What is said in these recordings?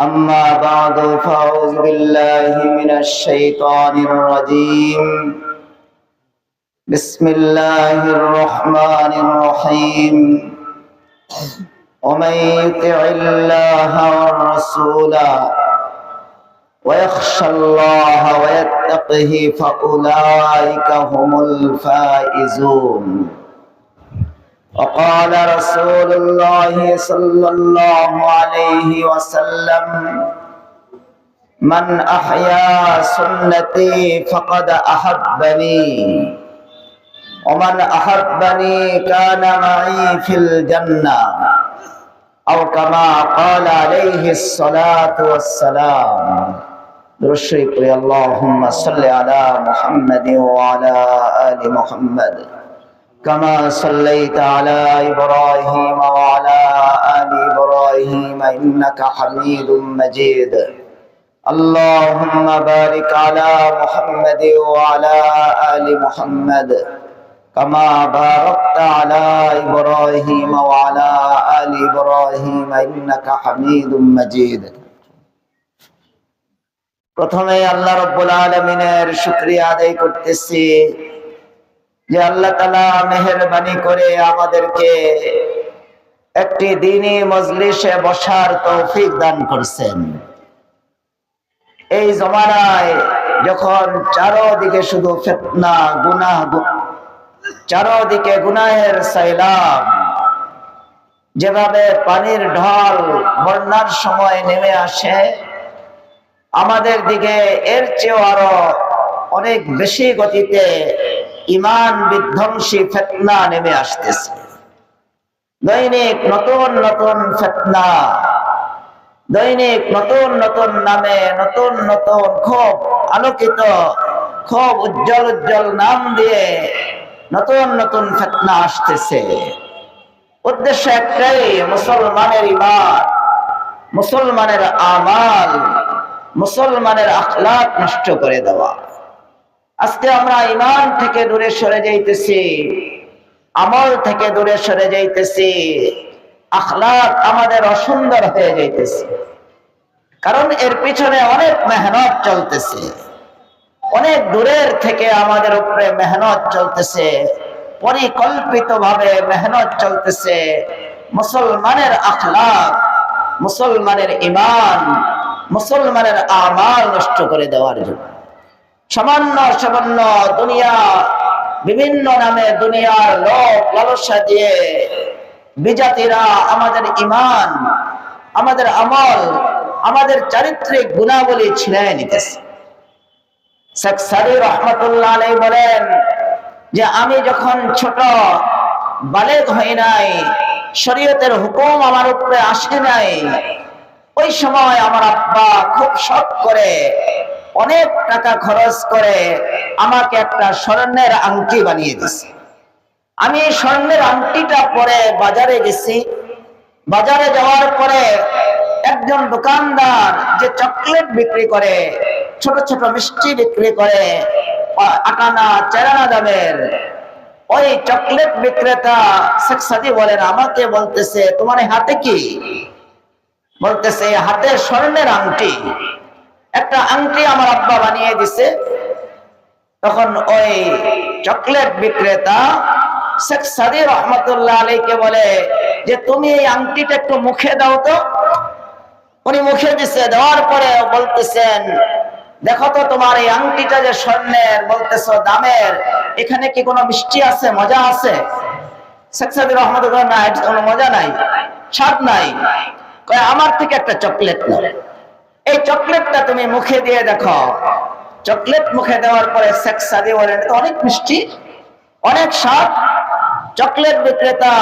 أما بعد فأعوذ بالله من الشيطان الرجيم. بسم الله الرحمن الرحيم. ومن يطع الله والرسول ويخشى الله ويتقه فأولئك هم الفائزون. وقال رسول الله صلى الله عليه وسلم: من أحيا سنتي فقد أحبني ومن أحبني كان معي في الجنة أو كما قال عليه الصلاة والسلام. اللهم صل على محمد وعلى آل محمد كما صليت على إبراهيم وعلى آل إبراهيم إنك حميد مجيد. اللهم بارك على محمد وعلى آل محمد كما باركت على إبراهيم وعلى آل إبراهيم إنك حميد مجيد. প্রথমে আল্লাহ রাব্বুল আলামিনের শুকরিয়া আদায় করতেছি যে আল্লাহ তাআলা মেহেরবানি করে আমাদেরকে একটি দ্বীনি মজলিসে বসার তৌফিক দান করেছেন। এই জমানায় যখন চারদিকে শুধু ফিতনা, গুনাহ, চারদিকে গুনাহের সাইলাব, যেভাবে পানির ঢল বন্যার সময় নেমে আসে, আমাদের দিকে এর চেয়ে আরো অনেক বেশি গতিতে ইমান বিধ্বংসী ফিতনা নেমে আসতেছে। দৈনিক নতুন নতুন ফিতনা, দৈনিক নতুন নতুন নামে নতুন নতুন খুব আলোকিত, খুব উজ্জ্বল উজ্জ্বল নাম দিয়ে নতুন নতুন ফিতনা আসতেছে। উদ্দেশ্য একটাই, মুসলমানের ঈমান, মুসলমানের আমাল, মুসলমানের আখলাক নষ্ট করে দেওয়া। আজকে আমরা ঈমান থেকে দূরে সরে যাইতেছি, আমল থেকে দূরে সরে যাইতেছি, আখলাক আমাদের অসুন্দর হয়ে যাইতেছে। কারণ এর পিছনে অনেক মেহনত চলতেছে, অনেক দূরের থেকে আমাদের উপরে মেহনত চলতেছে, পরিকল্পিতভাবে মেহনত চলতেছে মুসলমানের আখলাক, মুসলমানের ঈমান, মুসলমানের আমাল নষ্ট করে দেওয়ার জন্য। সামান্য সামান্য দুনিয়া, বিভিন্ন নামে দুনিয়ার লোভ লালসা দিয়ে বিজাতিরা আমাদের ঈমান, আমাদের আমল, আমাদের চারিত্রিক গুণাবলী ছিনিয়ে নিতেছে। শেখ সাদী রহমাতুল্লাহ আলাইহি বলেন যে আমি যখন ছোট, বালেগ হই নাই, শরীয়তের হুকুম আমার উপরে আসে নাই, ওই সময় আমার আব্বা খুব শখ করে অনেক টাকা খরচ করে আমাকে একটা স্বর্ণের আংটি বানিয়ে দিয়েছে। আমি স্বর্ণের আংটিটা পরে বাজারে গেছি। বাজারে যাওয়ার পরে একজন দোকানদার যে চকলেট বিক্রি করে, ছোট ছোট মিষ্টি বিক্রি করে 8 আনা 4 আনা দামের, ওই চকলেট বিক্রেতা শেখ সাদী বলেন, আমাকে বলতেছে তোমার হাতে কি? বলতেছে হাতে স্বর্ণের আংটি, একটা আংটি আমার আব্বা বানিয়ে দিছে। তখন ওই চকলেট বিক্রেতা শেখ সাদী রহমাতুল্লাহ আলাইহিকে বলে যে তুমি এই আংটিটা একটু মুখে দাও তো। উনি মুখে দিছে, দেওয়ার পরে বলতেছেন, দেখো তো তোমার এই আংটিটা যে স্বর্ণের, বলতেছো দামের, এখানে কি কোনো মিষ্টি আছে, মজা আছে? শেখ সাদী রহমাতুল্লাহ, না, এটা কোনো মজা নাই, স্বাদ নাই। কয় আমার থেকে একটা চকলেট নাও, এই চকলেটটা তুমি মুখে দিয়ে দেখো। চকলেট মুখে দেওয়ার পরে শেখ সাদী বলেন অনেক মিষ্টি, অনেক স্বাদ। চকলেট বিক্রেতা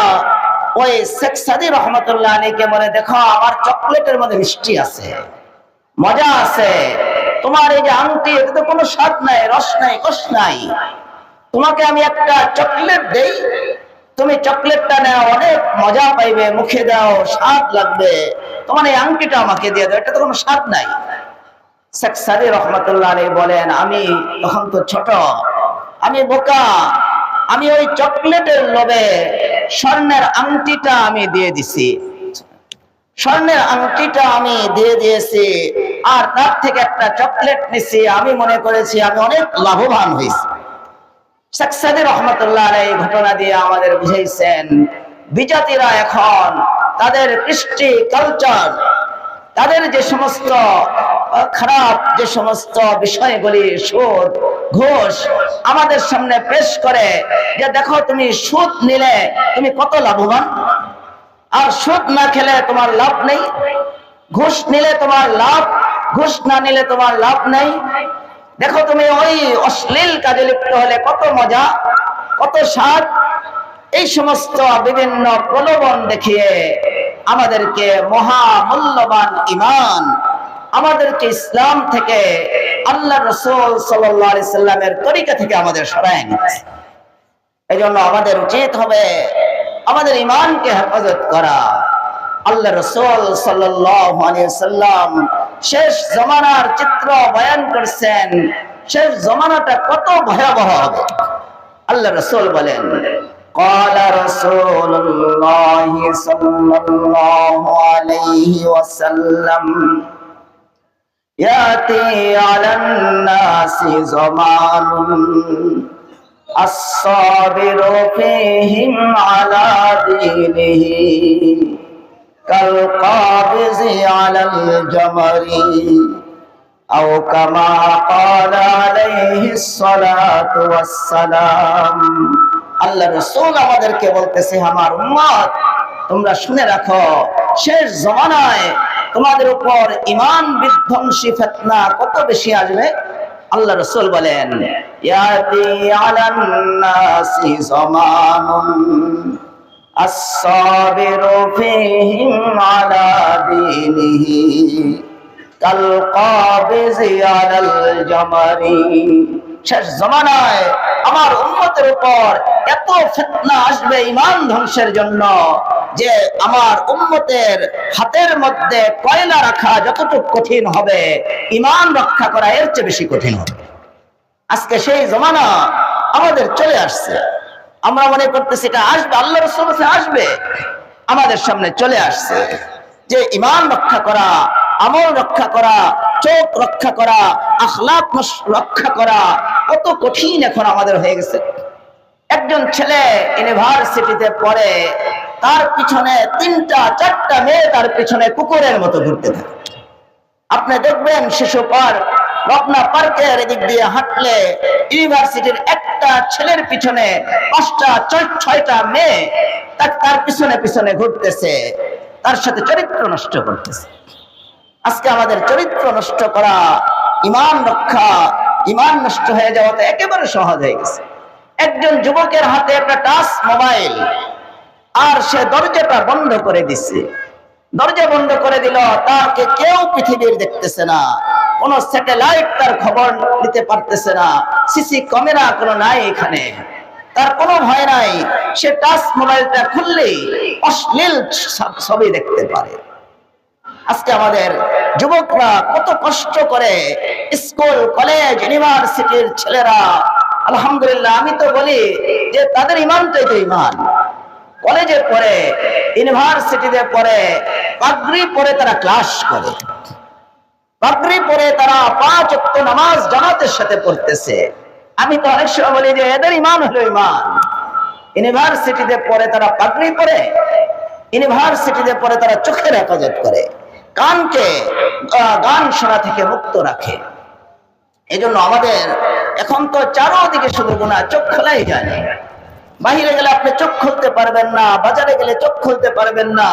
ওই শেখ সাদী রহমাতুল্লাহ আলাইহিকে বলে, দেখো আমার চকলেটের মধ্যে মিষ্টি আছে, মজা আছে, তোমার এই যে আংটি, এতে তো কোনো স্বাদ নাই, রস নাই, কষ নাই। তোমাকে আমি একটা চকলেট দেই, তুমি চকলেটটা নাও, অনেক মজা পাইবে, মুখে দাও, স্বাদ লাগবে। তোমার এই আংটিটা আমাকে দিয়ে দাও, এটা তো কোনো স্বাদ নাই। শেখ সাদী রহমাতুল্লাহ আলাইহি বলেন, আমি তখন তো ছোট, আমি বোকা, আমি ওই চকলেটের লোভে স্বর্ণের আংটিটা আমি দিয়ে দিছি। স্বর্ণের আংটিটা আমি দিয়ে দিয়েছি, আর তার থেকে একটা চকলেট নিছি, আমি মনে করেছি আমি অনেক লাভবান হয়েছি। শেখ সাদী রহমতুল্লাহ আলাইহি ঘটনা দিয়ে আমাদের বুঝাইছেন, বিজাতিরা এখন তাদের কৃষ্টি কালচার, তাদের যে সমস্ত খারাপ যে সমস্ত বিষয়গুলি, সুদ ঘুষ আমাদের সামনে পেশ করে, যে দেখো তুমি সুদ নিলে তুমি কত লাভবান, আর সুদ না খেলে তোমার লাভ নেই, ঘুষ নিলে তোমার লাভ, ঘুষ না নিলে তোমার লাভ নেই। দেখো তুমি ওই অশ্লীল কাজে লিপ্ত হলে কত মজা, কত স্বাদ। এই সমস্ত বিভিন্ন প্রলোভন দেখিয়ে আমাদেরকে মহামূল্যবান ঈমান, আমাদেরকে ইসলাম থেকে, আল্লাহ রাসূল সাল্লাল্লাহু আলাইহি সাল্লামের তরিকা থেকে আমাদের সরায় নিচ্ছে। এজন্য আমাদের উচিত হবে আমাদের ঈমানকে হেফাজত করা। আল্লাহ রাসূল সাল্লাল্লাহু আলাইহি সাল্লাম শেষ জামানার চিত্র বয়ান করেছেন, শেষ জামানাটা কত ভয়াবহ হবে। আল্লাহ রাসূল বলেন, قال رسول الله صلى الله عليه وسلم يأتي على الناس زمان الصابر فيهم على دينه كالقابض على الجمر أو كما قال عليه الصلاة والسلام। আল্লাহ রাসূল আমাদেরকে বলতেছে, আমার উম্মত তোমরা শুনে রাখো, শেষ জামানায় তোমাদের উপর ঈমান বিধ্বংসী ফিতনা কত বেশি আসবে। আল্লাহ রাসূল বলেন, ইয়াতি আলান নাসি জামানুন আস-সাবিরু ফীহিম আলা দীনিহি কাল কাবিজি আলাল জামারি। শেষ জামানায় আমার উম্মতের উপর এত ফিতনা আসবে ঈমান ধ্বংসের জন্য, যে আমার উম্মতের হাতের মধ্যে কয়লা রাখা যতটুকু কঠিন হবে, ঈমান রক্ষা করা এর চেয়ে বেশি কঠিন হবে। আজকে সেই জামানা আমাদের চলে আসছে, আমরা মনে করতেছি এটা আসবে, আল্লাহ রাসূল আসবে, আমাদের সামনে চলে আসছে যে ঈমান রক্ষা করা, আমল রক্ষা করা, চোখ রক্ষা করা, আখলাক রক্ষা করা কত কঠিন এখন আমাদের হয়ে গেছে। একজন ছেলে ইউনিভার্সিটিতে পড়ে, তার পিছনে 3-4টা মেয়ে তার পিছনে কুকুরের মতো ঘুরতে থাকে। আপনি দেখবেন শিশু পার্ক, রত্না পার্কের এদিক দিয়ে হাঁটলে ইউনিভার্সিটির একটা ছেলের পিছনে 5টা-6টা মেয়ে তার পিছনে পিছনে ঘুরতেছে, তার সাথে চরিত্র নষ্ট করতেছে। আজকে আমাদের চরিত্র নষ্ট করা, ঈমান রক্ষা, ঈমান নষ্ট হয়ে যাওয়া তো একেবারে সহজ হয়ে গেছে। একজন যুবকের হাতে একটা টাচ মোবাইল, আর সে দরজাটা বন্ধ করে দিচ্ছে। দরজা বন্ধ করে দিল, তাকে কেউ পৃথিবীর দেখতেছে না, কোন স্যাটেলাইট তার খবর নিতে পারতেছে না, সিসি ক্যামেরা কোনো নাই এখানে, তার কোনো ভয় নাই। সে টাচ মোবাইলটা খুললেই অশ্লীল ছবি দেখতে পারে। আজকে আমাদের যুবকরা কত কষ্ট করে, স্কুল কলেজ ইউনিভার্সিটির ছেলেরা, আলহামদুলিল্লাহ আমি তো বলি যে তাদের ঈমানটাই তো ঈমান। কলেজে পড়ে, ইউনিভার্সিটিতে পড়ে, পাগড়ি পরে তারা ক্লাস করে, পাগড়ি পরে তারা 5 ওয়াক্ত নামাজ জামাতের সাথে পড়তেছে। আমি তো অনেক সময় বলি যে এদের ঈমান হলো ঈমান। ইউনিভার্সিটিতে পড়ে তারা পাগড়ি পরে, ইউনিভার্সিটিতে পড়ে তারা চোখের হেফাজত করে, কানকে গান শোনা থেকে মুক্ত রাখে। এজন্য আমাদের এখন তো চারোদিকে শুধু গুনাহ, চোখ খোলাই যায় না। বাহিরে গেলে আপনি চোখ খুলতে পারবেন না, বাজারে গেলে চোখ খুলতে পারবেন না,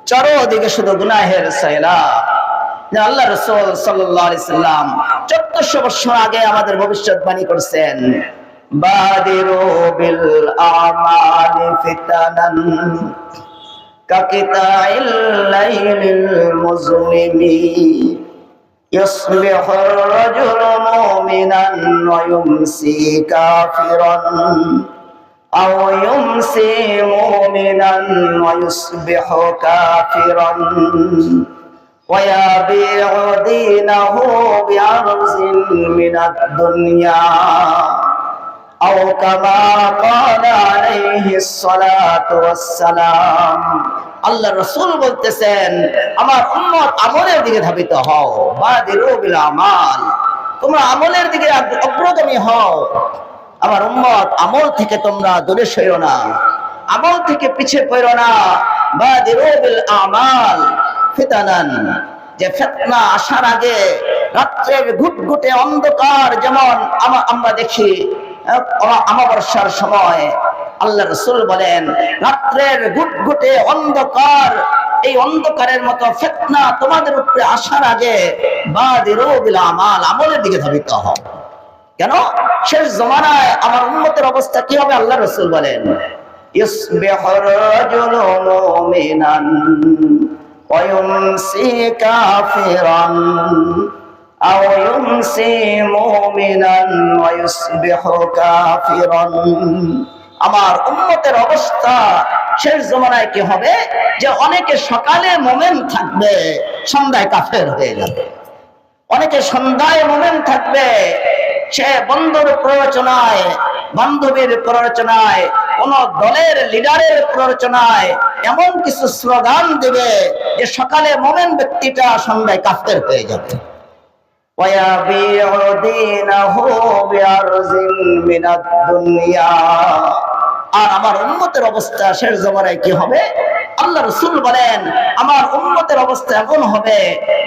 চারোদিকে শুধু গুনাহের সাইলাব। আল্লাহ রাসূল সাল্লাল্লাহু আলাইহি সাল্লাম 1400 বছর আগে আমাদের ভবিষ্যৎবাণী করেছেন, বাদিরু বিল আমালি ফিতানান কাকিতাইল লাইলিল মুজলিমি ইসবিহু রাজুলু মুমিনান ওয়া ইউমসি কাফিরান আও ইউমসি মুমিনান ওয়া ইসবিহু কাফিরান ওয়া ইয়াবিউ দীনাহু বিআরজিন মিনাদ দুনিয়া أو كما قال عليه الصلاة والسلام আল্লাহ রাসূল বলতেছেন আমার উম্মত আমলের দিকে ধাবিত হও, বাদিরু বিল আমাল, তোমরা আমলের দিকে অগ্রগামী হও। আমার উম্মত আমল থেকে তোমরা দূরে সরো না, আমল থেকে পিছিয়ে পড়ো না। বাদিরু বিল আমাল ফিতানান, যে ফিতনা আসার আগে রাত্রের ঘুটঘুটে অন্ধকার যেমন আমরা দেখি অমাবস্যার সময়, আল্লাহ রাসূল বলেন রাত্রের ঘুটঘুটে অন্ধকার, এই অন্ধকারের মতো ফিতনা তোমাদের উপরে আসার আগে বাদিরু বিল আমাল, আমলের দিকে ধাবিত হও। কেন? শেষ জমানায় আমার উম্মতের অবস্থা কি হবে? আল্লাহ রাসূল বলেন ইসবিহুর রাজুলু মুমিনান ওয়া ইউমসি কাফিরান আও ইউমসি মুমিনান ওয়া ইসবিহু কাফিরান। আমার উম্মতের অবস্থা শেষ জমানায় কি হবে? যে অনেকে সকালে মুমিন থাকবে, সন্ধ্যায় কাফের হয়ে যাবে। অনেকে সন্ধ্যায় মুমিন থাকবে, সে বন্ধুর প্ররোচনায়, বান্ধবীর প্ররোচনায়, কোন দলের লিডারের প্ররোচনায় এমন কিছু স্লোগান দেবে যে সকালে মুমিন ব্যক্তিটা সন্ধ্যায় কাফের হয়ে যাবে। ওয়ায়াবিউ দীনাহু বিআরজিন মিনাদ দুনিয়া। আর আমার উম্মতের অবস্থা শেষ জমানায় কি হবে? আল্লাহ রাসূল বলেন আমার উম্মতের অবস্থা এমন হবে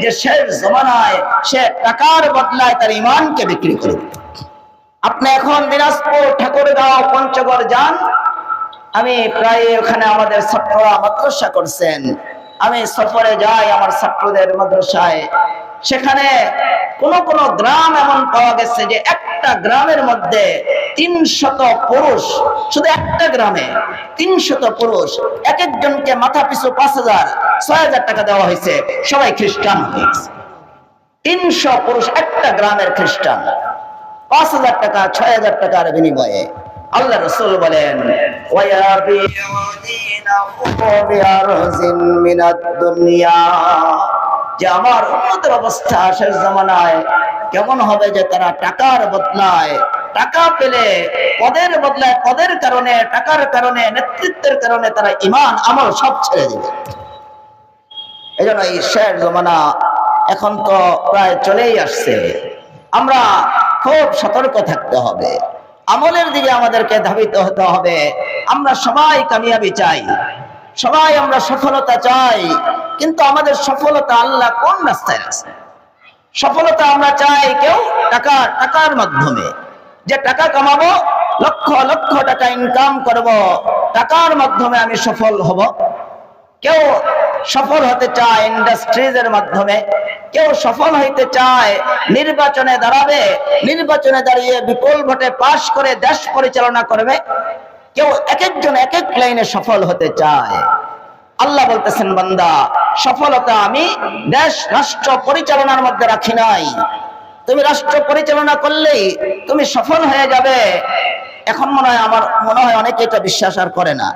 যে শেষ জমানায় সে টাকার বদলায় তার ঈমানকে বিক্রি করবে। আপনি এখন দিনাজপুর, ঠাকুরগাঁও, পঞ্চগড় যান, আমি প্রায় ওখানে আমাদের ছাত্ররা মাদ্রাসা করছেন, আমি সফরে যাই আমার ছাত্রদের মাদ্রাসায়। সেখানে কোন কোন গ্রাম এমন পাওয়া গেছে যে একটা গ্রামের মধ্যে 300 পুরুষ, শুধু একটা গ্রামে 300 পুরুষ, এক একজনকে মাথা পিছু 5,000 6,000 টাকা দেওয়া হয়েছে, সবাই খ্রিস্টান হয়ে গেছে। 300 পুরুষ একটা গ্রামের খ্রিস্টান, 5,000 টাকা 6,000 টাকার বিনিময়ে। আল্লাহ রাসূল বলেন ওয়ায়াবিউ দীনাহু বিআরজিন মিনাদ দুনিয়া, যে আমার উম্মতের অবস্থা শেষ জামানায় কেমন হবে যে তারা টাকার বদলায়, টাকা পেলে পদের বদলায়, পদের কারণে, টাকার কারণে, নেতৃত্বের কারণে তারা ঈমান আমল সব ছেড়ে দিবে। এজন্য এই শেষ জামানা এখন তো প্রায় চলেই আসছে, আমরা খুব সতর্ক থাকতে হবে, আমলের দিকে আমাদেরকে ধাবিত হতে হবে। আমরা সবাই কামিয়াবি চাই, সবাই আমরা সফলতা চাই, কিন্তু আমাদের সফলতা আল্লাহ কোন রাস্তায় আছে? সফলতা আমরা চাই কেউ টাকার মাধ্যমে, যে টাকা কামাবো, লক্ষ লক্ষ টাকা ইনকাম করব, টাকার মাধ্যমে আমি সফল হব। কেউ সফল হতে চায় ইন্ডাস্ট্রিজের মাধ্যমে, কেউ সফল হইতে চায় নির্বাচনে দাঁড়াবে, নির্বাচনে দাঁড়িয়ে বিপুল ভোটে পাশ করে দেশ পরিচালনা করবে। কেউ এক একজন এক এক লাইনে সফল হতে চায়। আল্লাহ বলতেছেন বান্দা, সফলতা আমি দেশ রাষ্ট্র পরিচালনার মধ্যে রাখি নাই। তুমি রাষ্ট্র পরিচালনা করলেই তুমি সফল হয়ে যাবে। এখন আমার মনে হয় অনেকে এটা বিশ্বাস আর করে না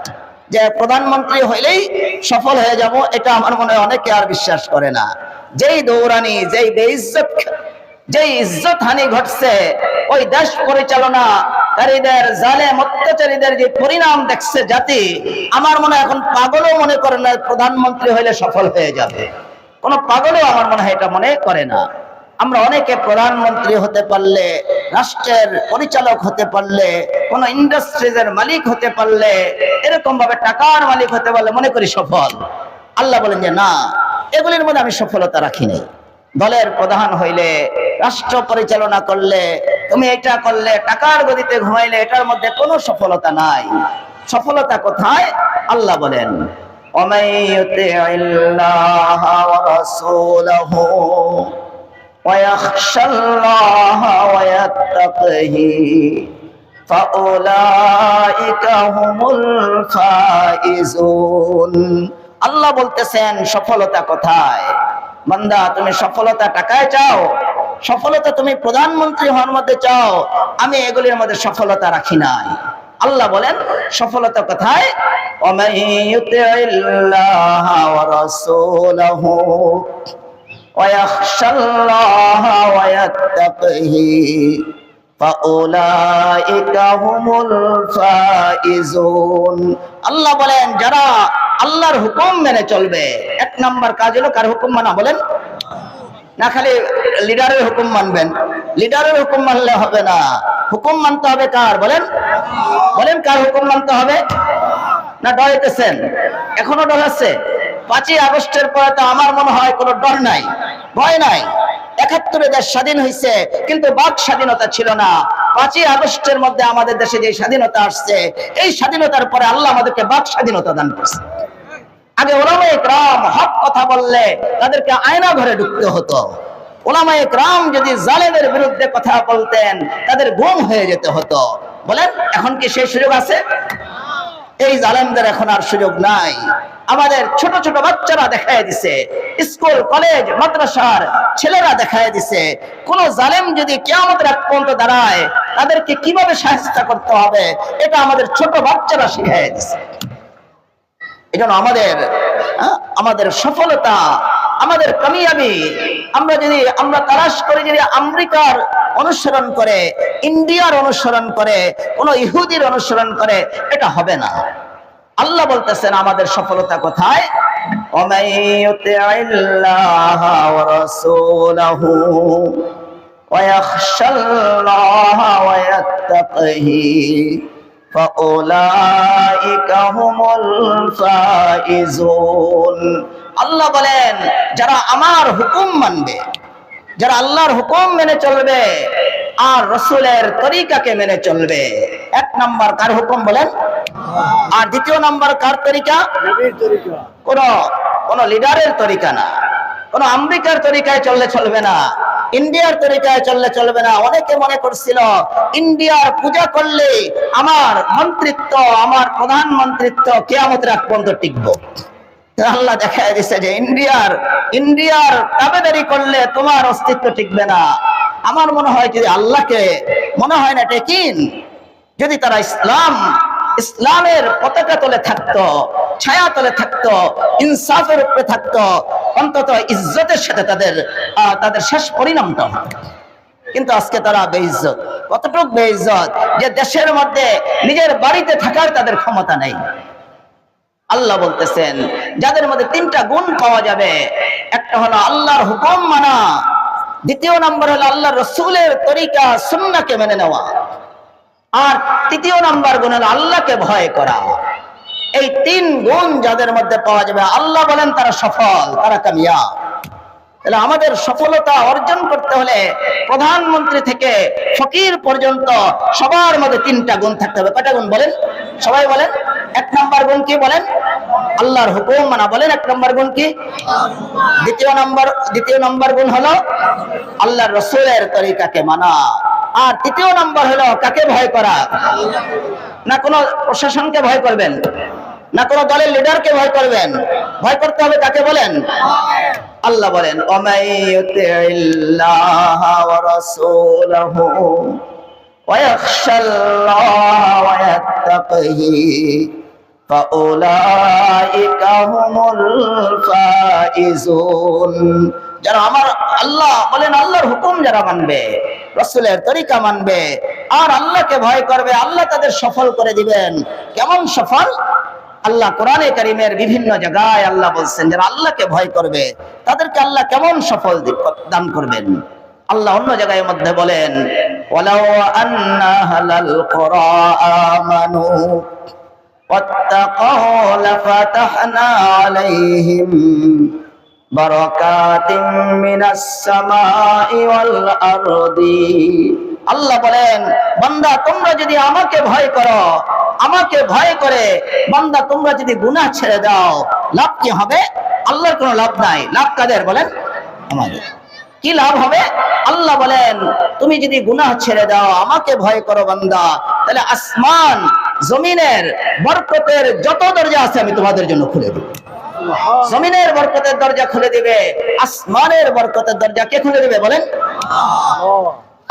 যে প্রধানমন্ত্রী হইলেই সফল হয়ে যাব, এটা আমার মনে হয় অনেকে আর বিশ্বাস করে না। যেই দৌড়ানি, যেই বেইজ্জত, যেই ইজ্জত হানি ঘটছে, ওই দেশ পরিচালনাকারীদের, জালেম অত্যাচারীদের যে পরিণাম দেখছে জাতি, আমার মনে হয় এখন পাগলও মনে করে না প্রধানমন্ত্রী হইলে সফল হয়ে যাবে। কোন পাগলও আমার মনে হয় এটা মনে করে না। আমরা অনেকে প্রধানমন্ত্রী হতে পারলে, রাষ্ট্রের পরিচালক হতে পারলে, কোন ইন্ডাস্ট্রিজের মালিক হতে পারলে, এরকম ভাবে টাকার মালিক হতে পারলে মনে করি সফল। আল্লাহ বলেন যে না, এগুলির মধ্যে আমি সফলতা রাখি নাই। দলের প্রধান হইলে, রাষ্ট্র পরিচালনা করলে, তুমি এটা করলে, টাকার গদিতে ঘুমাইলে, এটার মধ্যে কোনো সফলতা নাই। সফলতা কোথায়? আল্লাহ বলেন ওয়ামান ইউতিইল্লাহ ওয়া রাসূলাহু ওয়া ইয়াখশাল্লাহ ওয়া ইয়াত্তাকিহি ফাউলাইকা হুমুল ফাইজুন। আল্লাহ বলতেছেন সফলতা কোথায়? বান্দা, তুমি সফলতা টাকায় চাও, সফলতা তুমি প্রধানমন্ত্রী হওয়ার মধ্যে চাও, আমি এগুলির মধ্যে সফলতা রাখি নাই। আল্লাহ বলেন সফলতা কোথায়? ওয়ামান ইউতিইল্লাহ ওয়া রাসূলাহু ওয়া ইয়াখশাল্লাহ ওয়া ইয়াত্তাকিহি ফাউলাইকা হুমুল ফাইজুন। আল্লাহ বলেন যারা আল্লাহর হুকুম মেনে চলবে। এক নাম্বার কাজ হলো কার হুকুম মানা, বলেন না খালি লিডারের হুকুম মানবেন। লিডারের হুকুম মানলে হবে না, হুকুম মানতে হবে কার, বলেন বলেন কার হুকুম মানতে হবে? না ডরাইতেছেন? এখনো ডর আছে? 5ই আগস্টের পরে তো আমার মনে হয় কোনো ডর নাই, ভয় নাই। 71-এ দেশ স্বাধীন হয়েছে, কিন্তু বাক স্বাধীনতা ছিল না। 5ই আগস্টের মধ্যে আমাদের দেশে যে স্বাধীনতা আসছে, এই স্বাধীনতার পরে আল্লাহ আমাদেরকে বাক স্বাধীনতা দান করছে। আগে ওলামায়ে কেরাম হক কথা বললে তাদেরকে আয়না ঘরে ঢুকতে হতো। ওলামায়ে কেরাম যদি জালেমের বিরুদ্ধে কথা বলতেন তাদের গুম হয়ে যেতে হতো। বলেন এখন কি সেই সুযোগ আছে? এই জালেমদের এখন আর সুযোগ নাই। আমাদের ছোট ছোট বাচ্চারা দেখায় দিছে, স্কুল কলেজ মাদ্রাসার ছেলেরা দেখায় দিছে, কোন জালেম যদি কিয়ামতের আগ পর্যন্ত দাঁড়ায় তাদেরকে কিভাবে শায়েস্তা করতে হবে এটা আমাদের ছোট বাচ্চারা শিখায় দিছে। এজন্য আমাদের সফলতা, আমাদের কামিয়াবি আমরা তালাশ করি যদি আমেরিকার অনুসরণ করে, ইন্ডিয়ার অনুসরণ করে, কোন ইহুদির অনুসরণ করে, এটা হবে না। আল্লাহ বলতেছেন আমাদের সফলতা কোথায়? ওয়ামাই ইউতিইল্লাহা ওয়া রাসূলাহু ওয়া ইয়াখশাল্লাহা ওয়া ইয়াত্তাকিহি ফাউলাইকা হুমুল ফাইজুন। আল্লাহ বলেন যারা আমার হুকুম মানবে, যারা আল্লাহর হুকুম মেনে চলবে আর রাসূলের তরিকাকে মেনে চলবে। এক নাম্বার কার হুকুম বলেন? আর দ্বিতীয় নাম্বার কার তরিকা? নবীর তরিকা। কোন লিডারের তরিকা না, কোন আমেরিকার তরিকায় চললে চলবে না, ইন্ডিয়ার তরিকায় চললে চলবে না। অনেকে মনে করছিল ইন্ডিয়ার পূজা করলে আমার মন্ত্রিত্ব, আমার প্রধানমন্ত্রিত্ব কিয়ামতের আগ পর্যন্ত টিকবো। আল্লাহ দেখায় দিচ্ছে যে ইন্ডিয়ার তাবেদারি করলে তোমার অস্তিত্ব টিকবে না। আমার মনে হয় যদি আল্লাহকে মনে হয় না টেকিন, যদি তারা ইসলামের পতাকা তলে থাকতো, ছায়া তলে থাকতো, ইনসাফের উপরে থাকতো, অন্তত ইজ্জতের সাথে তাদের শেষ পরিণামটা হতো। কিন্তু আজকে তারা বেইজ্জত। কতটুক বেইজ্জত যে দেশের মধ্যে নিজের বাড়িতে থাকার তাদের ক্ষমতা নেই। আল্লাহ বলতেছেন যাদের মধ্যে 3টা গুণ পাওয়া যাবে, একটা হলো আল্লাহর হুকুম মানা, দ্বিতীয় নম্বর হলো আল্লাহর রাসূলের তরিকা সুন্নাহকে মেনে নেওয়া, আর তৃতীয় নাম্বার গুণ হলো আল্লাহকে ভয় করা। এই 3 গুণ যাদের মধ্যে পাওয়া যাবে আল্লাহ বলেন তারা সফল, তারা কামিয়াব। তাহলে আমাদের সফলতা অর্জন করতে হলে প্রধানমন্ত্রী থেকে ফকির পর্যন্ত সবার মধ্যে 3টা গুণ থাকতে হবে। কয়টা গুণ বলেন? সবাই বলেন। 1 নাম্বার গুণ কি বলেন? আল্লাহর হুকুম মানা। বলেন 1 নাম্বার গুণ কি? দ্বিতীয় নাম্বার গুণ হলো আল্লাহর রাসূলের তরিকাকে মানা। আর তৃতীয় নাম্বার হলো কাকে ভয় করা? না কোনো প্রশাসনকে ভয় করবেন, না কোনো দলের লিডারকে ভয় করবেন, ভয় করতে হবে কাকে বলেন? আল্লাহ বলেন ওয়ামাই ইউতিইল্লাহা ওয়া রাসূলাহু ওয়া ইয়াখশাল্লাহা ওয়া ইয়াত্তাকিহি ফাউলাইকা হুমুল ফাইজুন। যারা আমার আল্লাহ বলেন আল্লাহর হুকুম যারা মানবে, রাসূলের তরিকা মানবে আর আল্লাহকে ভয় করবে, আল্লাহ তাদের সফল করে দিবেন। কেমন সফল? আল্লাহ কোরআনে কারীমের বিভিন্ন জায়গায় আল্লাহ বলছেন যারা আল্লাহকে ভয় করবে তাদেরকে আল্লাহ কেমন সফল দান করবেন। আল্লাহ অন্য জায়গায় মধ্যে বলেন ওয়ালাউ আন্না আহলাল কুরা আমানু ওয়াত্তাকাউ লাফাতাহনা আলাইহিম বারাকাতিম মিনাস সামাই ওয়াল আরদি। আল্লাহ বলেন বান্দা তোমরা যদি আমাকে ভয় করো, আমাকে ভয় করে বান্দা তোমরা যদি গুনাহ ছেড়ে দাও, লাভ কি হবে? আল্লাহর কোনো লাভ নাই। লাভ কাদের বলেন? আমাদের। কি লাভ হবে? আল্লাহ বলেন তুমি যদি গুনাহ ছেড়ে দাও, আমাকে ভয় করো বান্দা, তাহলে আসমান জমিনের বরকতের যত দরজা আছে আমি তোমাদের জন্য খুলে দেব। জমিনের বরকতের দরজা খুলে দিবে, আসমানের বরকতের দরজা কে খুলে দিবে বলেন?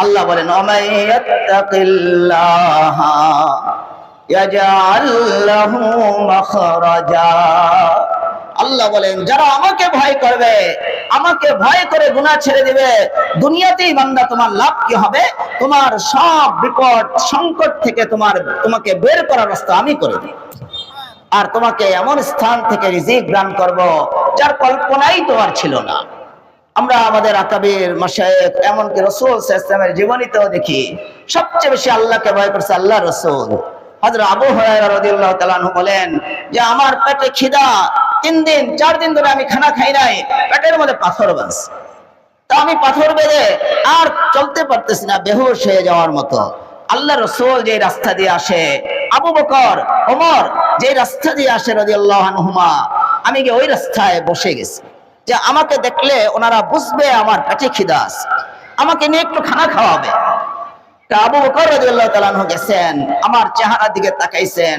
আল্লাহ বলেন ওয়ামাই ইয়াত্তাকিল্লাহা ইয়াজআল লাহু মাখরাজা। আল্লাহ বলেন যারা আমাকে ভয় করবে, আমাকে ভয় করে গুনাহ ছেড়ে দিবে, দুনিয়াতেই বান্দা তোমার লাভ কি হবে? তোমার সব বিপদ সংকট থেকে তোমাকে বের করার রাস্তা আমি করে দিই। আর তোমাকে এমন স্থান থেকে রিজিক দান করব যার কল্পনাই তোমার ছিল না। আমরা আমাদের আকাবির মাশায়েখ এমনকি রাসূল সাল্লাল্লাহু আলাইহি ওয়াসাল্লামের জীবনীতেও দেখি সবচেয়ে বেশি আল্লাহকে ভয় করছে আল্লাহ রাসূল। হযরত আবু হুরায়রা রাদিয়াল্লাহু তাআলা আনহু বলেন যে আমার পেটে খিদা, 3 দিন 4 দিন ধরে আমি খানা খাই নাই, পেটের মধ্যে পাথর বাঁধছে। তা আমি পাথর বেঁধে আর চলতে পারতেছি না, বেহুশ হয়ে যাওয়ার মতো। আল্লাহ রাসূল যে রাস্তা দিয়ে আসে, আবু বকর ওমর যে রাস্তা দিয়ে আসে রাদিয়াল্লাহু আনহুমা, আমি গিয়ে ওই রাস্তায় বসে গেছি যে আমাকে দেখলে ওনারা বুঝবে আমার পেটে খিদা আছে, আমাকে নিয়ে একটু খানা খাওয়াবে। তা আবু বকর রাদিয়াল্লাহু তাআলা আনহু গেছেন, আমার চেহারার দিকে তাকাইছেন,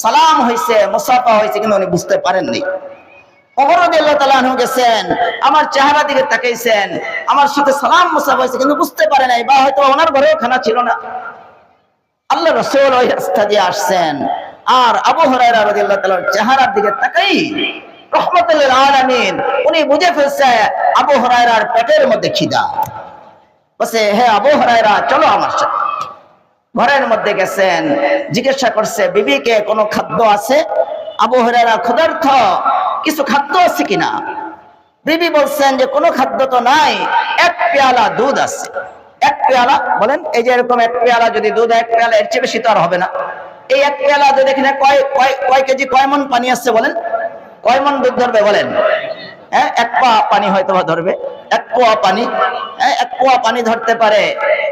সালাম হইছে, মুসাফা হইছে, কিন্তু উনি বুঝতে পারেননি। ওমর রাদিয়াল্লাহু তাআলা আনহু গেছেন, আমার চেহারার দিকে তাকাইছেন, আমার সাথে সালাম মুসাফা হইছে, কিন্তু বুঝতে পারে নাই, বা হয়তো ওনার ঘরেও খানা ছিল না। আল্লাহ রাসূল ওই রাস্তা দিয়ে আসছেন, আর আবু হুরায়রা রাদিয়াল্লাহু তাআলার চেহারার দিকে তাকাই রহমাতুল লিল আলামিন উনি বুঝে ফেলছে আবু হুরায়রার পেটের মধ্যে খিদা। বসে, হে আবু হুরায়রা চলো আমার সাথে। ঘরের মধ্যে গেছেন, জিজ্ঞাসা করছে বিবিকে কোনো খাদ্য আছে? আবু হুরায়রা ক্ষুধার্ত, কিছু খাদ্য আছে কিনা? বিবি বলছেন যে কোনো খাদ্য তো নাই, 1 পেয়ালা দুধ আছে। 1 পেয়ালা বলেন, এই যে এরকম 1 পেয়ালা যদি দুধ, 1 পেয়ালা এর চেয়ে বেশি তো আর হবে না। এই 1 পেয়ালা দুধ এখানে কয় কেজি, কয় মন পানি আছে বলেন? কয় মন দুধ ধরবে বলেন? হ্যাঁ, 1 পা পানি হয়তো বা ধরবে, 1 পোয়া পানি, হ্যাঁ 1 পোয়া পানি ধরতে পারে।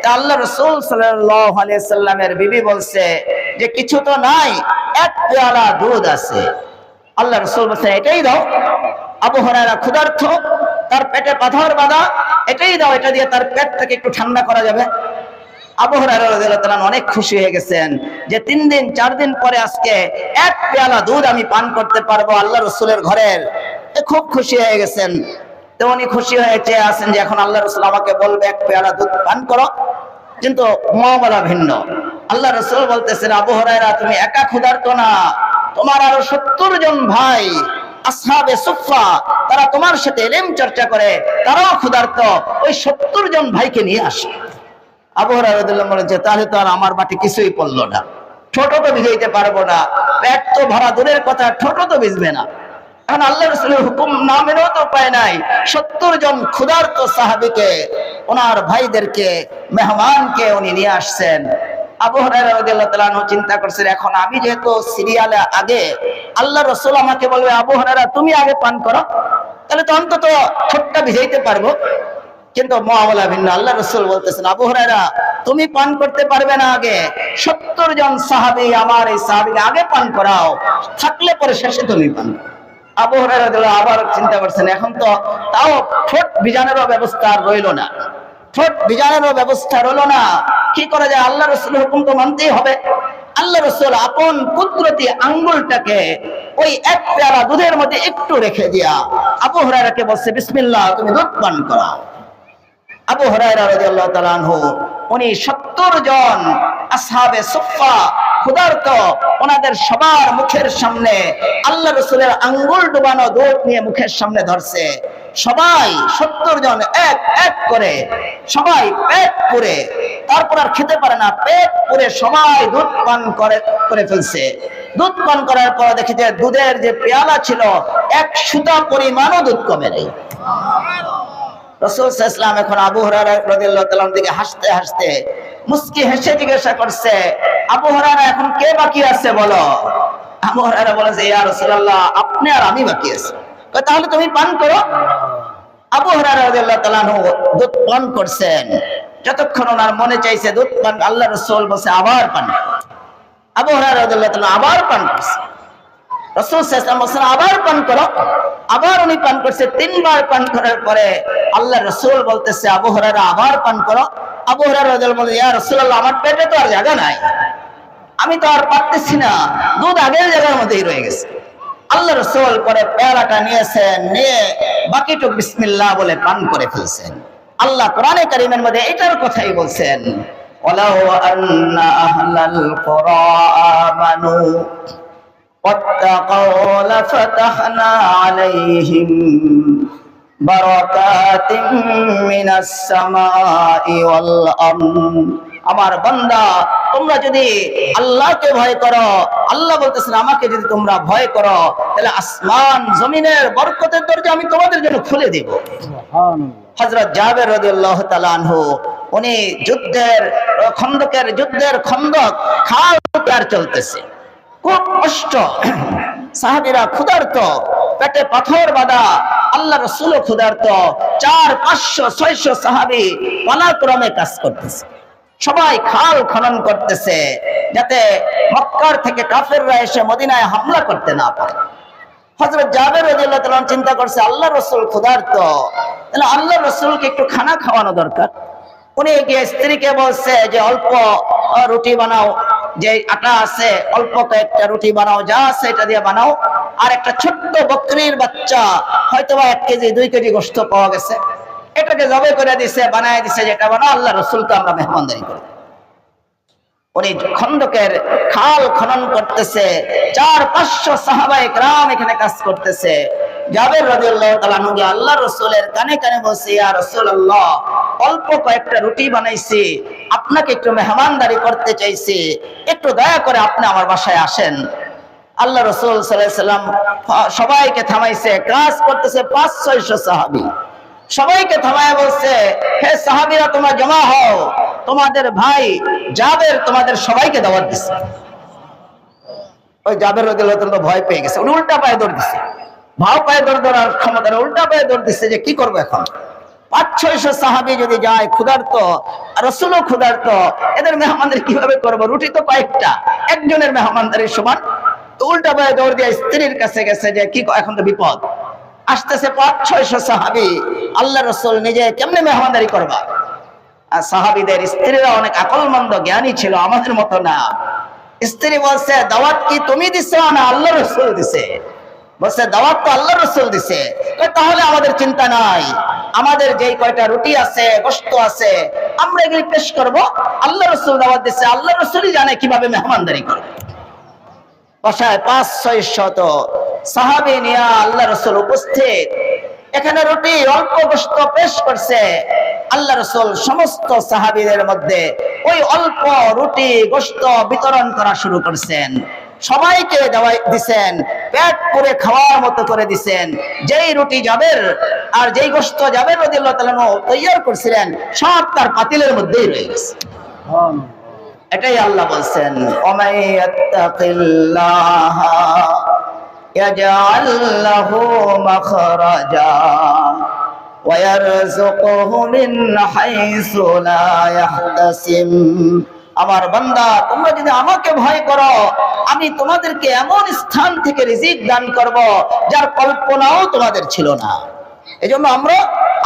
তা আল্লাহ রাসূল সাল্লাল্লাহু আলাইহি সাল্লামের বিবি বলছে যে কিছু তো নাই, 1 পেয়ালা দুধ আছে। আল্লাহ রাসূল বলছে এটাই দাও। আবু হুরায়রা ক্ষুধার্ত, তার পেটে পাথর বাঁধা, এটাই দাও, এটা দিয়ে তার পেট থেকে একটু ঠান্ডা করা যাবে। আবু হুরায়রা রাদিয়াল্লাহু তাআলা অনেক খুশি হয়ে গেছেন যে 3 দিন 4 দিন পরে আজকে 1 পেয়ালা দুধ আমি পান করতে পারবো আল্লাহ রাসূলের ঘরের। খুব খুশি হয়ে গেছেন। তো উনি খুশি হয়ে চেয়ে আছেন যে এখন আল্লাহ রাসূল আমাকে বলবে 1 পেয়ালা দুধ পান করো, কিন্তু মুআমালা ভিন্ন। আল্লাহ রাসূল বলতেছেন আবু হুরায়রা তুমি একা ক্ষুধার্ত না, তোমার আরো 70 জন ভাই আসহাবে সুফফা, তারা তোমার সাথে ইলম চর্চা করে, তারাও ক্ষুধার্ত, ওই 70 জন ভাইকে নিয়ে আসো। আবু হুরায়রা রাদিয়াল্লাহু আনহু বলেন তাহলে তো আর আমার বাটি কিছুই পড়লো না, ছোট তো ভিজাইতে পারবো না, পেট তো ভরা দূরের কথা, ছোট তো ভিজবে না। এখন আল্লাহ রাসূলের হুকুম না মেনেও তো উপায় নাই। 70 জন ক্ষুধার্ত সাহাবীকে, ওনার ভাইদেরকে, মেহমানকে উনি নিয়ে আসছেন। আবু হুরায়রা রাদিয়াল্লাহু তাআলা আনহু চিন্তা করছেন এখন আমি যেহেতু সিরিয়ালে আগে, আল্লাহ রাসূল আমাকে বলবে আবু হুরায়রা তুমি আগে পান করো, তাহলে তো অন্তত ছোটটা ভিজাইতে পারবো। কিন্তু মুআমালা ভিন্ন। আল্লাহ রাসূল বলতেছেন আবু হুরায়রা তুমি পান করতে পারবে না আগে, 70 জন সাহাবী আমার এই সাহাবীকে আগে পান করাও, থাকলে পরে শেষে তুমি পান। আবু হুরায়রা রাদিয়াল্লাহু আবার চিন্তা করছেন এখন তো তাও ঠোঁট ভিজানোরও ব্যবস্থা আর রইল না, ঠোঁট ভিজানোরও ব্যবস্থা রইল না, কি করা যায়? আল্লাহ রাসূলের হুকুম তো মানতেই হবে। আল্লাহ রাসূল আপন কুদরতি আঙ্গুলটাকে ওই 1 পেয়ালা দুধের মধ্যে একটু রেখে দিয়া আবু হুরায়রাকে বলছে বিসমিল্লাহ তুমি দুধ পান করো। আবু হুরায়রা রাদিয়াল্লাহু তাআলা আনহু উনি 70 জন আসহাবে সুফফা ক্ষুধার্ত, ওনাদের সবার মুখের সামনে আল্লাহ রাসূলের আঙ্গুল ডুবানো দুধ নিয়ে মুখের সামনে ধরছে। সবাই 70 জন এক এক করে সবাই পেট পুরে, তারপর আর খেতে পারে না, পেট পুরে সবাই দুধ পান করে ফেলছে। দুধ পান করার পর দেখি যে দুধের যে পেয়ালা ছিল 1 সুতা পরিমাণও দুধ কমে নেই। রাসূল সাল্লাল্লাহু আলাইহি ওয়াসাল্লাম এখন আবু হুরায়রা রাদিয়াল্লাহু তাআলার দিকে হাসতে হাসতে মুস্কি হেসে জিজ্ঞাসা করছে আবু হুরায়রা এখন কে বাকি আছে বলো? আবু হুরায়রা বলেছে ইয়া রাসূলুল্লাহ আপনি আর আমি বাকি আছি। কয় তাহলে তুমি পান করো। আবু হুরায়রা রাদিয়াল্লাহু তাআলা দুধ পান করছেন, যতক্ষণ ওনার মনে চাইছে দুধ পান, আল্লাহ রাসূল বলেছে আবার পান। আবু হুরায়রা রাদিয়াল্লাহু তাআলা আবার পান করছে। রাসূল সাল্লাল্লাহু আলাইহি ওয়াসাল্লাম আবার পান করো, আবার উনি পান করছে। 3 বার পান করার পরে আল্লাহ রাসূল বলতেছে আবু হুরায়রা আবার পান করো। আবু হুরায়রা রাদিয়াল্লাহু আনহু বলে ইয়া রাসূলুল্লাহ আমার পেটে তো আর জায়গা নাই, আমি তো আর পারতেছি না, দুধ আগের জায়গার মধ্যেই রয়ে গেছে। আল্লাহ রাসূল পরে পেয়ালাটা নিয়েছেন, নিয়ে বাকিটুক বিসমিল্লাহ বলে পান করে ফেলছেন। আল্লাহ কোরআনে কারীমের মধ্যে এটার কথাই বলছেন ওয়ালাউ আন্না আহলাল কুরা আমানু واتقوا لفتحنا عليهم بركات من السماء والأرض। আমার বান্দা তোমরা যদি আল্লাহকে ভয় করো, আল্লাহ বলতেছেন আমাকে যদি তোমরা ভয় করো, তাহলে আসমান জমিনের বরকতের দরজা আমি তোমাদের জন্য খুলে দিব। হযরত জাবের রাদিয়াল্লাহু তাআলা আনহু উনি যুদ্ধের খন্দক খাল পার চলতেছে, খুব কষ্ট, সাহাবীরা ক্ষুধার্ত, পেটে পাথর বাঁধা, আল্লাহ রাসূল ক্ষুধার্ত, 400-500-600 সাহাবী পালাক্রমে কাজ করতেছে, সবাই খাল খনন করতেছে যাতে মক্কার থেকে কাফেররা এসে মদিনায় হামলা করতে না পারে। হযরত জাবের রাদিয়াল্লাহু তাআলা চিন্তা করছে আল্লাহ রাসূল ক্ষুধার্ত, তাহলে আল্লাহ রাসূলকে একটু খানা খাওয়ানো দরকার। উনি গিয়ে স্ত্রীকে বলছে যে অল্প রুটি বানাও, যে আটা আছে অল্প কয়েকটা রুটি বানাও, যা আছে এটা দিয়ে বানাও, আর একটা ছোট্ট বকরির বাচ্চা, হয়তোবা 1 কেজি 2 কেজি গোশত পাওয়া গেছে, এটাকে জবাই করে দিছে, বানায় দিছে, যেটা বানাও আল্লাহ রাসূলকে আমরা মেহমানদারি করি। উনি খন্দকের খাল খনন করতেছে, 400-500 সাহাবায়ে কেরাম এখানে কাজ করতেছে। জাবের রাদিয়াল্লাহু তাআলা আনহু আল্লাহ রাসূলের কানে কানে বলছে, ইয়া রাসূলুল্লাহ, অল্প কয়েকটা রুটি বানাইছি, আপনাকে একটু মেহমানদারি করতে চাইছি, একটু দয়া করে আপনি আমার বাসায় আসেন। আল্লাহ রাসূল সাল্লাল্লাহু আলাইহি সাল্লাম সবাইকে থামাইছে, কাজ করতেছে 500-600 সাহাবী, সবাইকে থামায় বলছে, হে সাহাবীরা তোমরা জমা হও, তোমাদের ভাই জাবের তোমাদের সবাইকে দাওয়াত দিচ্ছে। ওই জাবের রাদিয়াল্লাহু তাআলা ভয় পেয়ে গেছে, উনি উল্টা পায়ে দৌড় দিচ্ছে, ভাও পায়ে দৌড় দেওয়ার ক্ষমতা নেই, উল্টা পায়ে দৌড় দিচ্ছে যে কি করবো এখন। 500-600 সাহাবী যদি যায়, ক্ষুধার্ত, রাসূলও ক্ষুধার্ত, এদের মেহমানদারি কিভাবে করবো? রুটি তো কয়েকটা, একজনের মেহমানদারির সমান। তো উল্টা পায়ে দৌড় দিয়ে স্ত্রীর কাছে গেছে যে কি, এখন তো বিপদ আসতেছে, 500-600 সাহাবী, আল্লাহ রাসূল নিজে কেমনে মেহমানদারি করবা? আর সাহাবীদের স্ত্রীরা অনেক আকলমন্দ জ্ঞানী ছিল, আমাদের মতো না। স্ত্রী বলছে, দাওয়াত কি তুমি দিছো না আল্লাহ রাসূল দিছে? বলছে, দাওয়াত তো আল্লাহ রাসূল দিছে। তাহলে আমাদের চিন্তা নাই, আমাদের যেই কয়টা রুটি আছে, গোশত আছে, আমরা এগুলি পেশ করব, আল্লাহ রাসূল দাওয়াত দিছে, আল্লাহ রাসূলই জানে কিভাবে মেহমানদারি করবে। বাসায় 500-600 সাহাবী নিয়ে আল্লাহ রাসূল উপস্থিত, এখানে রুটি অল্প গোশত পেশ করছে। আল্লাহ রাসূল সমস্ত সাহাবীদের মধ্যে ওই অল্প রুটি গোশত বিতরণ করা শুরু করছেন, সবাইকে দাওয়াত দিবেন, পেট পুরে খাওয়ার মতো করে দিবেন। যেই রুটি জাবের আর যেই গোশত জাবের রাদিয়াল্লাহু তাআলা তৈয়ার করেছিলেন, সব তার পাতিলের মধ্যেই রয়ে গেছে। এটাই আল্লাহ বলছেন, ওমাইয়াত্তাকিল্লাহা ইয়াজআল লাহু মাখরাজা ওয়া ইয়ারযুকুহু মিন হাইসু লা ইয়াহতাসিব। আমার বান্দা, তোমরা যদি আমাকে ভয় করো, আমি তোমাদেরকে এমন স্থান থেকে রিজিক দান করব যার কল্পনাও তোমাদের ছিল না। এজন্য আমরা